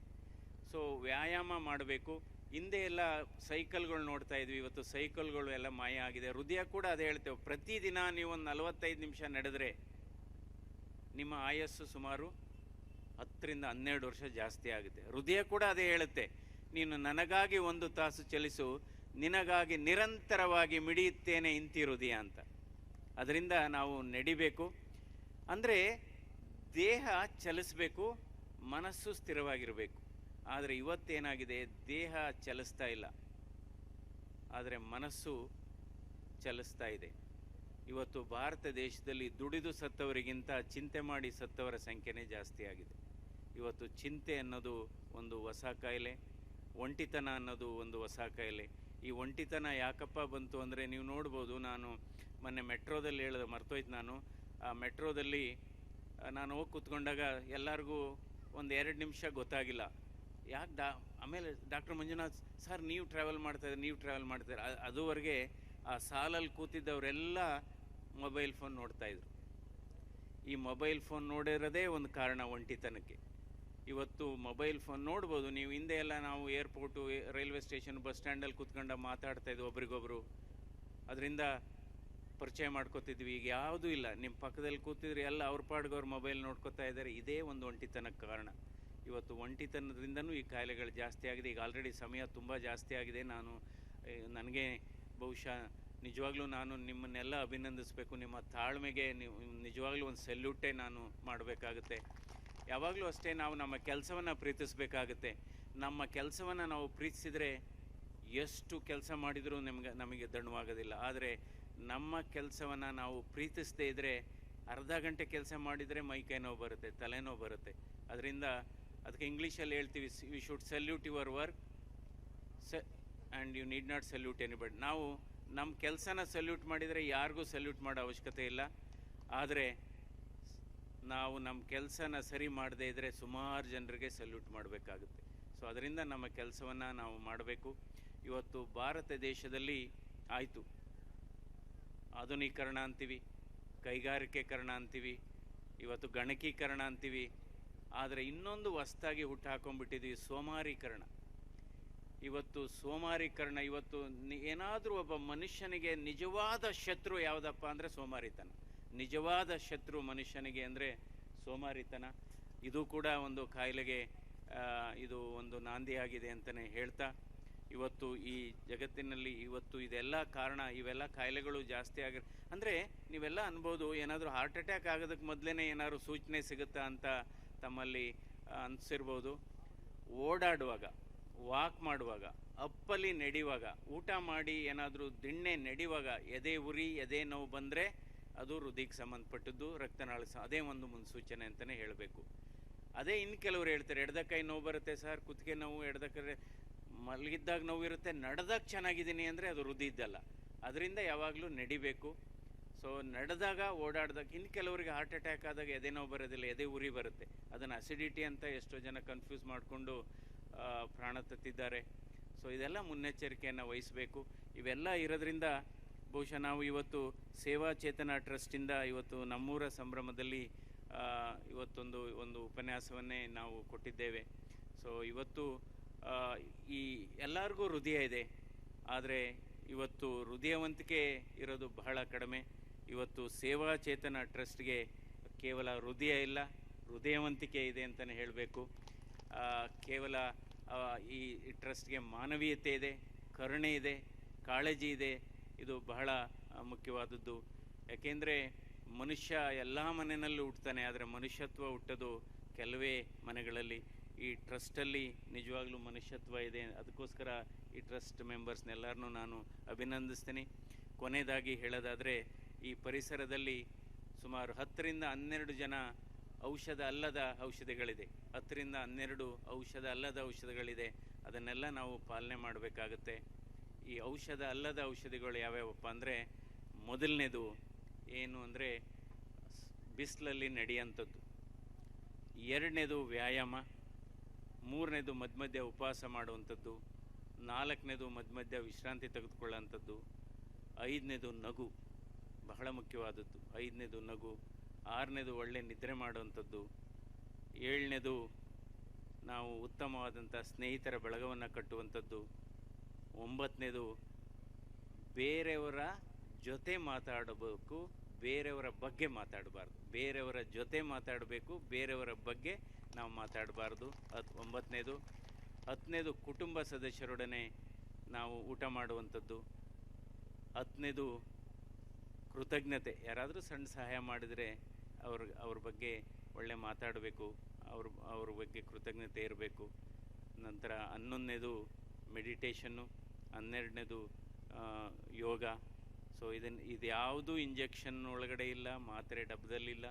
ಸೊ ವ್ಯಾಯಾಮ ಮಾಡಬೇಕು. ಹಿಂದೆ ಎಲ್ಲ ಸೈಕಲ್ಗಳು ನೋಡ್ತಾ ಇದ್ವಿ, ಇವತ್ತು ಸೈಕಲ್ಗಳು ಎಲ್ಲ ಮಾಯ ಆಗಿದೆ. ಹೃದಯ ಕೂಡ ಅದೇ ಹೇಳ್ತೇವೆ, ಪ್ರತಿದಿನ ನೀವು ಒಂದು 45 ನಿಮಿಷ ನಡೆದರೆ ನಿಮ್ಮ ಆಯಸ್ಸು ಸುಮಾರು 10-12 ವರ್ಷ ಜಾಸ್ತಿ ಆಗುತ್ತೆ. ಹೃದಯ ಕೂಡ ಅದೇ ಹೇಳುತ್ತೆ, ನೀನು ನನಗಾಗಿ 1 ತಾಸು ಚಲಿಸು, ನಿನಗಾಗಿ ನಿರಂತರವಾಗಿ ಮಿಡಿಯುತ್ತೇನೆ ಇಂತಿ ಹೃದಯ ಅಂತ. ಅದರಿಂದ ನಾವು ನಡಿಬೇಕು. ಅಂದರೆ ದೇಹ ಚಲಿಸಬೇಕು, ಮನಸ್ಸು ಸ್ಥಿರವಾಗಿರಬೇಕು. ಆದರೆ ಇವತ್ತೇನಾಗಿದೆ, ದೇಹ ಚಲಿಸ್ತಾ ಇಲ್ಲ, ಆದರೆ ಮನಸ್ಸು ಚಲಿಸ್ತಾ ಇದೆ. ಇವತ್ತು ಭಾರತ ದೇಶದಲ್ಲಿ ದುಡಿದು ಸತ್ತವರಿಗಿಂತ ಚಿಂತೆ ಮಾಡಿ ಸತ್ತವರ ಸಂಖ್ಯೆನೇ ಜಾಸ್ತಿ ಆಗಿದೆ. ಇವತ್ತು ಚಿಂತೆ ಅನ್ನೋದು ಒಂದು ಹೊಸ ಕಾಯಿಲೆ, ಒಂಟಿತನ ಅನ್ನೋದು ಒಂದು ಹೊಸ ಕಾಯಿಲೆ. ಈ ಒಂಟಿತನ ಯಾಕಪ್ಪ ಬಂತು ಅಂದರೆ, ನೀವು ನೋಡ್ಬೋದು, ನಾನು ಮೊನ್ನೆ ಮೆಟ್ರೋದಲ್ಲಿ ಹೇಳಿದೆ, ಮರ್ತೋಯ್ತು ನಾನು. ಆ ಮೆಟ್ರೋದಲ್ಲಿ ನಾನು ಹೋಗಿ ಕೂತ್ಕೊಂಡಾಗ ಎಲ್ಲರಿಗೂ ಒಂದು 2 ನಿಮಿಷ ಗೊತ್ತಾಗಿಲ್ಲ. ಯಾಕೆ ಆಮೇಲೆ ಡಾಕ್ಟರ್ ಮಂಜುನಾಥ್ ಸರ್ ನೀವು ಟ್ರಾವೆಲ್ ಮಾಡ್ತಾಯಿದ್ರೆ ಅದುವರೆಗೆ ಆ ಸಾಲಲ್ಲಿ ಕೂತಿದ್ದವರೆಲ್ಲ ಮೊಬೈಲ್ ಫೋನ್ ನೋಡ್ತಾಯಿದ್ರು. ಈ ಮೊಬೈಲ್ ಫೋನ್ ನೋಡಿರೋದೇ ಒಂದು ಕಾರಣ ಒಂಟಿತನಕ್ಕೆ. ಇವತ್ತು ಮೊಬೈಲ್ ಫೋನ್ ನೋಡ್ಬೋದು ನೀವು. ಹಿಂದೆ ಎಲ್ಲ ನಾವು ಏರ್ಪೋರ್ಟು, ರೈಲ್ವೆ ಸ್ಟೇಷನ್, ಬಸ್ ಸ್ಟ್ಯಾಂಡಲ್ಲಿ ಕೂತ್ಕೊಂಡು ಮಾತಾಡ್ತಾಯಿದ್ವಿ ಒಬ್ರಿಗೊಬ್ರು, ಅದರಿಂದ ಪರಿಚಯ ಮಾಡ್ಕೋತಿದ್ವಿ. ಈಗ ಯಾವುದೂ ಇಲ್ಲ, ನಿಮ್ಮ ಪಕ್ಕದಲ್ಲಿ ಕೂತಿದ್ರೆ ಎಲ್ಲ ಅವ್ರ ಪಾಡ್ಗೆ ಅವ್ರು ಮೊಬೈಲ್ ನೋಡ್ಕೋತಾ ಇದ್ದಾರೆ. ಇದೇ ಒಂದು ಒಂಟಿತನಕ್ಕೆ ಕಾರಣ. ಇವತ್ತು ಒಂಟಿತನದಿಂದನೂ ಈ ಕಾಯಿಲೆಗಳು ಜಾಸ್ತಿ ಆಗಿದೆ. ಈಗ ಆಲ್ರೆಡಿ ಸಮಯ ತುಂಬ ಜಾಸ್ತಿ ಆಗಿದೆ. ನನಗೆ ಬಹುಶಃ ನಿಜವಾಗ್ಲೂ ನಾನು ನಿಮ್ಮನ್ನೆಲ್ಲ ಅಭಿನಂದಿಸಬೇಕು. ನಿಮ್ಮ ತಾಳ್ಮೆಗೆ ನೀವು ನಿಜವಾಗ್ಲೂ ಒಂದು ಸೆಲ್ಯೂಟೇ ನಾನು ಮಾಡಬೇಕಾಗುತ್ತೆ. ಯಾವಾಗಲೂ ಅಷ್ಟೇ, ನಾವು ನಮ್ಮ ಕೆಲಸವನ್ನು ಪ್ರೀತಿಸಬೇಕಾಗುತ್ತೆ. ನಮ್ಮ ಕೆಲಸವನ್ನು ನಾವು ಪ್ರೀತಿಸಿದರೆ ಎಷ್ಟು ಕೆಲಸ ಮಾಡಿದರೂ ನಮಗೆ ದಣವಾಗೋದಿಲ್ಲ. ಆದರೆ ನಮ್ಮ ಕೆಲಸವನ್ನು ನಾವು ಪ್ರೀತಿಸದೇ ಇದ್ದರೆ ಅರ್ಧ ಗಂಟೆ ಕೆಲಸ ಮಾಡಿದರೆ ಮೈಕೈ ನೋವು ಬರುತ್ತೆ, ತಲೆನೋವು ಬರುತ್ತೆ. ಅದರಿಂದ ಅದಕ್ಕೆ ಇಂಗ್ಲೀಷಲ್ಲಿ ಹೇಳ್ತೀವಿ, you should salute your work and you need not salute anybody. ನಾವು ನಮ್ಮ ಕೆಲಸನ ಸಲ್ಯೂಟ್ ಮಾಡಿದರೆ ಯಾರಿಗೂ ಸಲ್ಯೂಟ್ ಮಾಡೋ ಅವಶ್ಯಕತೆ ಇಲ್ಲ. ಆದರೆ ನಾವು ನಮ್ಮ ಕೆಲಸನ ಸರಿ ಮಾಡದೇ ಇದ್ದರೆ ಸುಮಾರು ಜನರಿಗೆ ಸಲ್ಯೂಟ್ ಮಾಡಬೇಕಾಗುತ್ತೆ. ಸೊ ಅದರಿಂದ ನಮ್ಮ ಕೆಲಸವನ್ನು ನಾವು ಮಾಡಬೇಕು. ಇವತ್ತು ಭಾರತ ದೇಶದಲ್ಲಿ ಆಯಿತು, ಆಧುನೀಕರಣ ಅಂತೀವಿ, ಕೈಗಾರಿಕೀಕರಣ ಅಂತೀವಿ, ಇವತ್ತು ಗಣಕೀಕರಣ ಅಂತೀವಿ. ಆದರೆ ಇನ್ನೊಂದು ಹೊಸದಾಗಿ ಹುಟ್ಟುಹಾಕೊಂಡ್ಬಿಟ್ಟಿದ್ದೀವಿ, ಸೋಮಾರೀಕರಣ. ಇವತ್ತು ಸೋಮಾರೀಕರಣ, ಇವತ್ತು ಏನಾದರೂ ಒಬ್ಬ ಮನುಷ್ಯನಿಗೆ ನಿಜವಾದ ಶತ್ರು ಯಾವುದಪ್ಪ ಅಂದರೆ ಸೋಮಾರಿತನ. ನಿಜವಾದ ಶತ್ರು ಮನುಷ್ಯನಿಗೆ ಅಂದರೆ ಸೋಮಾರಿತನ. ಇದು ಕೂಡ ಒಂದು ಕಾಯಿಲೆಗೆ ಇದು ಒಂದು ನಾಂದಿಯಾಗಿದೆ ಅಂತಲೇ ಹೇಳ್ತಾ, ಇವತ್ತು ಈ ಜಗತ್ತಿನಲ್ಲಿ ಇವತ್ತು ಇದೆಲ್ಲ ಕಾರಣ, ಇವೆಲ್ಲ ಕಾಯಿಲೆಗಳು ಜಾಸ್ತಿ ಅಂದರೆ ನೀವೆಲ್ಲ ಅನ್ಬೋದು, ಏನಾದರೂ ಹಾರ್ಟ್ ಅಟ್ಯಾಕ್ ಆಗೋದಕ್ಕೆ ಮೊದಲೇ ಏನಾದರೂ ಸೂಚನೆ ಸಿಗುತ್ತಾ ಅಂತ ತಮ್ಮಲ್ಲಿ ಅನಿಸಿರ್ಬೋದು. ಓಡಾಡುವಾಗ, ವಾಕ್ ಮಾಡುವಾಗ, ಅಪ್ಪಲಿ ನಡೆಯುವಾಗ, ಊಟ ಮಾಡಿ ಏನಾದರೂ ದಿಣ್ಣೆ ನಡೆಯುವಾಗ ಎದೆ ಉರಿ, ಎದೆ ನೋವು ಬಂದರೆ ಅದು ಹೃದಯಕ್ಕೆ ಸಂಬಂಧಪಟ್ಟದ್ದು, ರಕ್ತನಾಳ ಅದೇ ಒಂದು ಮುನ್ಸೂಚನೆ ಅಂತಲೇ ಹೇಳಬೇಕು. ಅದೇ ಇನ್ನು ಕೆಲವರು ಹೇಳ್ತಾರೆ, ಎಡದಕೈ ನೋವು ಬರುತ್ತೆ ಸರ್, ಕುತ್ತಿಗೆ ನೋವು, ಎಡದಕೈ ಮಲಗಿದ್ದಾಗ ನೋವು ಇರುತ್ತೆ, ನಡೆದಾಗ ಚೆನ್ನಾಗಿದ್ದೀನಿ ಅಂದರೆ ಅದು ಹೃದಯದ್ದಲ್ಲ. ಅದರಿಂದ ಯಾವಾಗಲೂ ನಡಿಬೇಕು. ಸೊ ನಡೆದಾಗ, ಓಡಾಡಿದಾಗ. ಇನ್ನು ಕೆಲವರಿಗೆ ಹಾರ್ಟ್ ಅಟ್ಯಾಕ್ ಆದಾಗ ಎದೆ ನೋವು ಬರೋದಿಲ್ಲ, ಎದೆ ಉರಿ ಬರುತ್ತೆ. ಅದನ್ನು ಅಸಿಡಿಟಿ ಅಂತ ಎಷ್ಟೋ ಜನ ಕನ್ಫ್ಯೂಸ್ ಮಾಡಿಕೊಂಡು ಪ್ರಾಣ ತತ್ತಿದ್ದಾರೆ. ಸೊ ಇದೆಲ್ಲ ಮುನ್ನೆಚ್ಚರಿಕೆಯನ್ನು ವಹಿಸಬೇಕು. ಇವೆಲ್ಲ ಇರೋದ್ರಿಂದ ಬಹುಶಃ ನಾವು ಇವತ್ತು ಸೇವಾ ಚೇತನ ಟ್ರಸ್ಟಿಂದ ಇವತ್ತು ನಮ್ಮೂರ ಸಂಭ್ರಮದಲ್ಲಿ ಒಂದು ಉಪನ್ಯಾಸವನ್ನೇ ನಾವು ಕೊಟ್ಟಿದ್ದೇವೆ. ಸೊ ಇವತ್ತು ಈ ಎಲ್ಲರಿಗೂ ಹೃದಯ ಇದೆ, ಆದರೆ ಇವತ್ತು ಹೃದಯವಂತಿಕೆ ಇರೋದು ಬಹಳ ಕಡಿಮೆ. ಇವತ್ತು ಸೇವಾ ಚೇತನ ಟ್ರಸ್ಟ್ಗೆ ಕೇವಲ ಹೃದಯ ಇಲ್ಲ, ಹೃದಯವಂತಿಕೆ ಇದೆ ಅಂತಲೇ ಹೇಳಬೇಕು. ಕೇವಲ ಈ ಟ್ರಸ್ಟ್ಗೆ ಮಾನವೀಯತೆ ಇದೆ, ಕರುಣೆ ಇದೆ, ಕಾಳಜಿ ಇದೆ. ಇದು ಬಹಳ ಮುಖ್ಯವಾದದ್ದು. ಯಾಕೆಂದರೆ ಮನುಷ್ಯ ಎಲ್ಲ ಮನೆಯಲ್ಲೂ ಹುಟ್ಟುತ್ತಾನೆ, ಆದರೆ ಮನುಷ್ಯತ್ವ ಹುಟ್ಟೋದು ಕೆಲವೇ ಮನೆಗಳಲ್ಲಿ. ಈ ಟ್ರಸ್ಟಲ್ಲಿ ನಿಜವಾಗ್ಲೂ ಮನುಷ್ಯತ್ವ ಇದೆ. ಅದಕ್ಕೋಸ್ಕರ ಈ ಟ್ರಸ್ಟ್ ಮೆಂಬರ್ಸ್ನೆಲ್ಲರನ್ನೂ ನಾನು ಅಭಿನಂದಿಸ್ತೀನಿ. ಕೊನೆಯದಾಗಿ ಹೇಳೋದಾದರೆ, ಈ ಪರಿಸರದಲ್ಲಿ ಸುಮಾರು 10ರಿಂದ 12 ಜನ ಔಷಧ ಅಲ್ಲದ ಔಷಧಿಗಳಿದೆ. 10ರಿಂದ 12 ಔಷಧ ಅಲ್ಲದ ಔಷಧಿಗಳಿದೆ. ಅದನ್ನೆಲ್ಲ ನಾವು ಪಾಲನೆ ಮಾಡಬೇಕಾಗುತ್ತೆ. ಈ ಔಷಧ ಅಲ್ಲದ ಔಷಧಿಗಳು ಯಾವ್ಯಾವಪ್ಪ ಅಂದರೆ, ಮೊದಲನೇದು ಏನು ಅಂದರೆ ಬಿಸಿಲಲ್ಲಿ ನಡೆಯುವಂಥದ್ದು, 2ನೇದು ವ್ಯಾಯಾಮ, 3ನೇದು ಮಧ್ಯ ಉಪವಾಸ ಮಾಡುವಂಥದ್ದು, 4ನೇದು ಮಧ್ಯ ವಿಶ್ರಾಂತಿ ತೆಗೆದುಕೊಳ್ಳುವಂಥದ್ದು, 5ನೇದು ನಗು, ಬಹಳ ಮುಖ್ಯವಾದದ್ದು 5ನೇದು ನಗು, 6ನೇದು ಒಳ್ಳೆ ನಿದ್ರೆ ಮಾಡುವಂಥದ್ದು, 7ನೇದು ನಾವು ಉತ್ತಮವಾದಂಥ ಸ್ನೇಹಿತರ ಬಳಗವನ್ನು ಕಟ್ಟುವಂಥದ್ದು, 9ನೇದು ಬೇರೆಯವರ ಜೊತೆ ಮಾತಾಡಬೇಕು, ಬೇರೆಯವರ ಬಗ್ಗೆ ಮಾತಾಡಬಾರ್ದು. ಬೇರೆಯವರ ಜೊತೆ ಮಾತಾಡಬೇಕು, ಬೇರೆಯವರ ಬಗ್ಗೆ ನಾವು ಮಾತಾಡಬಾರ್ದು. 9ನೇದು. 10ನೇದು ಕುಟುಂಬ ಸದಸ್ಯರೊಡನೆ ನಾವು ಊಟ ಮಾಡುವಂಥದ್ದು. 10ನೇದು ಕೃತಜ್ಞತೆ. ಯಾರಾದರೂ ಸಣ್ಣ ಸಹಾಯ ಮಾಡಿದರೆ ಅವ್ರ ಬಗ್ಗೆ ಒಳ್ಳೆ ಮಾತಾಡಬೇಕು, ಅವ್ರ ಬಗ್ಗೆ ಕೃತಜ್ಞತೆ ಇರಬೇಕು. ನಂತರ 11ನೇದು ಮೆಡಿಟೇಷನ್ನು, 12ನೇದು ಯೋಗ. ಸೊ ಇದ್ಯಾವುದು ಇಂಜೆಕ್ಷನ್ ಒಳಗಡೆ ಇಲ್ಲ, ಮಾತ್ರೆ ಡಬ್ಬದಲ್ಲಿಲ್ಲ,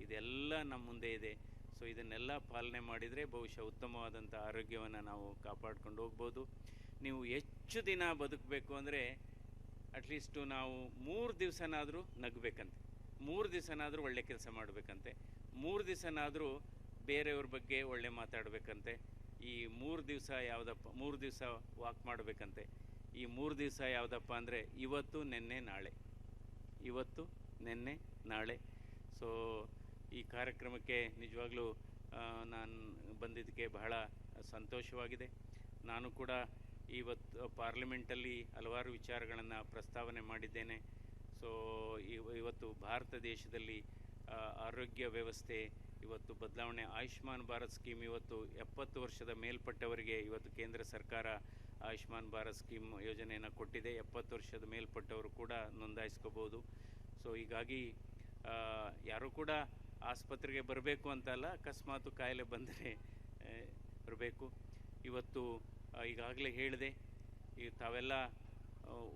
ಇದೆಲ್ಲ ನಮ್ಮ ಮುಂದೆ ಇದೆ. ಸೊ ಇದನ್ನೆಲ್ಲ ಪಾಲನೆ ಮಾಡಿದರೆ ಬಹುಶಃ ಉತ್ತಮವಾದಂಥ ಆರೋಗ್ಯವನ್ನು ನಾವು ಕಾಪಾಡ್ಕೊಂಡು ಹೋಗ್ಬೋದು. ನೀವು ಹೆಚ್ಚು ದಿನ ಬದುಕಬೇಕು ಅಂದರೆ ಅಟ್ಲೀಸ್ಟು ನಾವು 3 ದಿವಸನಾದರೂ ನಗಬೇಕಂತೆ, 3 ದಿವಸನಾದರೂ ಒಳ್ಳೆ ಕೆಲಸ ಮಾಡಬೇಕಂತೆ, 3 ದಿವಸನಾದರೂ ಬೇರೆಯವ್ರ ಬಗ್ಗೆ ಒಳ್ಳೆ ಮಾತಾಡಬೇಕಂತೆ. ಈ 3 ದಿವಸ ಯಾವುದಪ್ಪ, 3 ದಿವಸ ವಾಕ್ ಮಾಡಬೇಕಂತೆ. ಈ 3 ದಿವಸ ಯಾವುದಪ್ಪ ಅಂದರೆ ಇವತ್ತು, ನೆನ್ನೆ, ನಾಳೆ. ಇವತ್ತು, ನೆನ್ನೆ, ನಾಳೆ. ಸೊ ಈ ಕಾರ್ಯಕ್ರಮಕ್ಕೆ ನಿಜವಾಗ್ಲೂ ನಾನು ಬಂದಿದ್ದಕ್ಕೆ ಬಹಳ ಸಂತೋಷವಾಗಿದೆ. ನಾನು ಕೂಡ ಇವತ್ತು ಪಾರ್ಲಿಮೆಂಟಲ್ಲಿ ಹಲವಾರು ವಿಚಾರಗಳನ್ನು ಪ್ರಸ್ತಾವನೆ ಮಾಡಿದ್ದೇನೆ. ಸೊ ಇವತ್ತು ಭಾರತ ದೇಶದಲ್ಲಿ ಆರೋಗ್ಯ ವ್ಯವಸ್ಥೆ ಇವತ್ತು ಬದಲಾವಣೆ. ಆಯುಷ್ಮಾನ್ ಭಾರತ್ ಸ್ಕೀಮ್ ಇವತ್ತು 70 ವರ್ಷದ ಮೇಲ್ಪಟ್ಟವರಿಗೆ ಇವತ್ತು ಕೇಂದ್ರ ಸರ್ಕಾರ ಆಯುಷ್ಮಾನ್ ಭಾರತ್ ಸ್ಕೀಮ್ ಯೋಜನೆಯನ್ನು ಕೊಟ್ಟಿದೆ. 70 ವರ್ಷದ ಮೇಲ್ಪಟ್ಟವರು ಕೂಡ ನೋಂದಾಯಿಸ್ಕೋಬೋದು. ಸೊ ಹೀಗಾಗಿ ಯಾರೂ ಕೂಡ ಆಸ್ಪತ್ರೆಗೆ ಬರಬೇಕು ಅಂತಲ್ಲ, ಅಕಸ್ಮಾತ್ ಕಾಯಿಲೆ ಬಂದರೆ ಬರಬೇಕು. ಇವತ್ತು ಈಗಾಗಲೇ ಹೇಳಿದೆ, ಈ ತಾವೆಲ್ಲ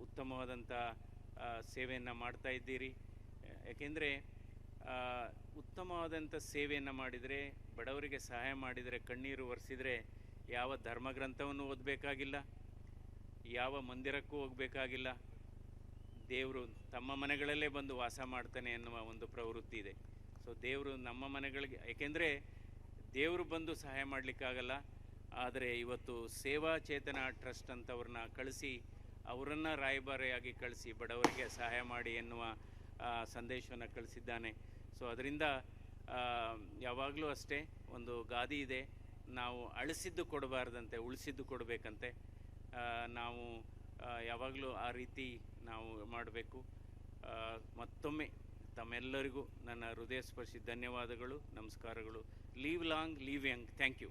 ಉತ್ತಮವಾದಂಥ ಸೇವೆಯನ್ನು ಮಾಡ್ತಾ ಇದ್ದೀರಿ. ಯಾಕೆಂದರೆ ಉತ್ತಮವಾದಂಥ ಸೇವೆಯನ್ನು ಮಾಡಿದರೆ, ಬಡವರಿಗೆ ಸಹಾಯ ಮಾಡಿದರೆ, ಕಣ್ಣೀರು ಒರೆಸಿದರೆ ಯಾವ ಧರ್ಮಗ್ರಂಥವನ್ನು ಓದಬೇಕಾಗಿಲ್ಲ, ಯಾವ ಮಂದಿರಕ್ಕೂ ಹೋಗಬೇಕಾಗಿಲ್ಲ. ದೇವರು ತಮ್ಮ ಮನೆಗಳಲ್ಲೇ ಬಂದು ವಾಸ ಮಾಡ್ತಾನೆ ಎನ್ನುವ ಒಂದು ಪ್ರವೃತ್ತಿ ಇದೆ. ಸೊ ದೇವರು ನಮ್ಮ ಮನೆಗಳಿಗೆ, ಏಕೆಂದರೆ ದೇವರು ಬಂದು ಸಹಾಯ ಮಾಡಲಿಕ್ಕಾಗಲ್ಲ, ಆದರೆ ಇವತ್ತು ಸೇವಾ ಚೇತನ ಟ್ರಸ್ಟ್ ಅಂತವ್ರನ್ನ ಕಳಿಸಿ, ಅವರನ್ನು ರಾಯಭಾರಿಯಾಗಿ ಕಳಿಸಿ ಬಡವರಿಗೆ ಸಹಾಯ ಮಾಡಿ ಎನ್ನುವ ಸಂದೇಶವನ್ನು ಕಳಿಸಿದ್ದಾನೆ. ಸೊ ಅದರಿಂದ ಯಾವಾಗಲೂ ಅಷ್ಟೇ ಒಂದು ಗಾದೆ ಇದೆ, ನಾವು ಅಳಿಸಿದ್ದು ಕೊಡಬಾರ್ದಂತೆ, ಉಳಿಸಿದ್ದು ಕೊಡಬೇಕಂತೆ. ನಾವು ಯಾವಾಗಲೂ ಆ ರೀತಿ ನಾವು ಮಾಡಬೇಕು. ಮತ್ತೊಮ್ಮೆ ತಮ್ಮೆಲ್ಲರಿಗೂ ನನ್ನ ಹೃದಯ ಸ್ಪರ್ಶಿ ಧನ್ಯವಾದಗಳು, ನಮಸ್ಕಾರಗಳು. Live long, live young. Thank you.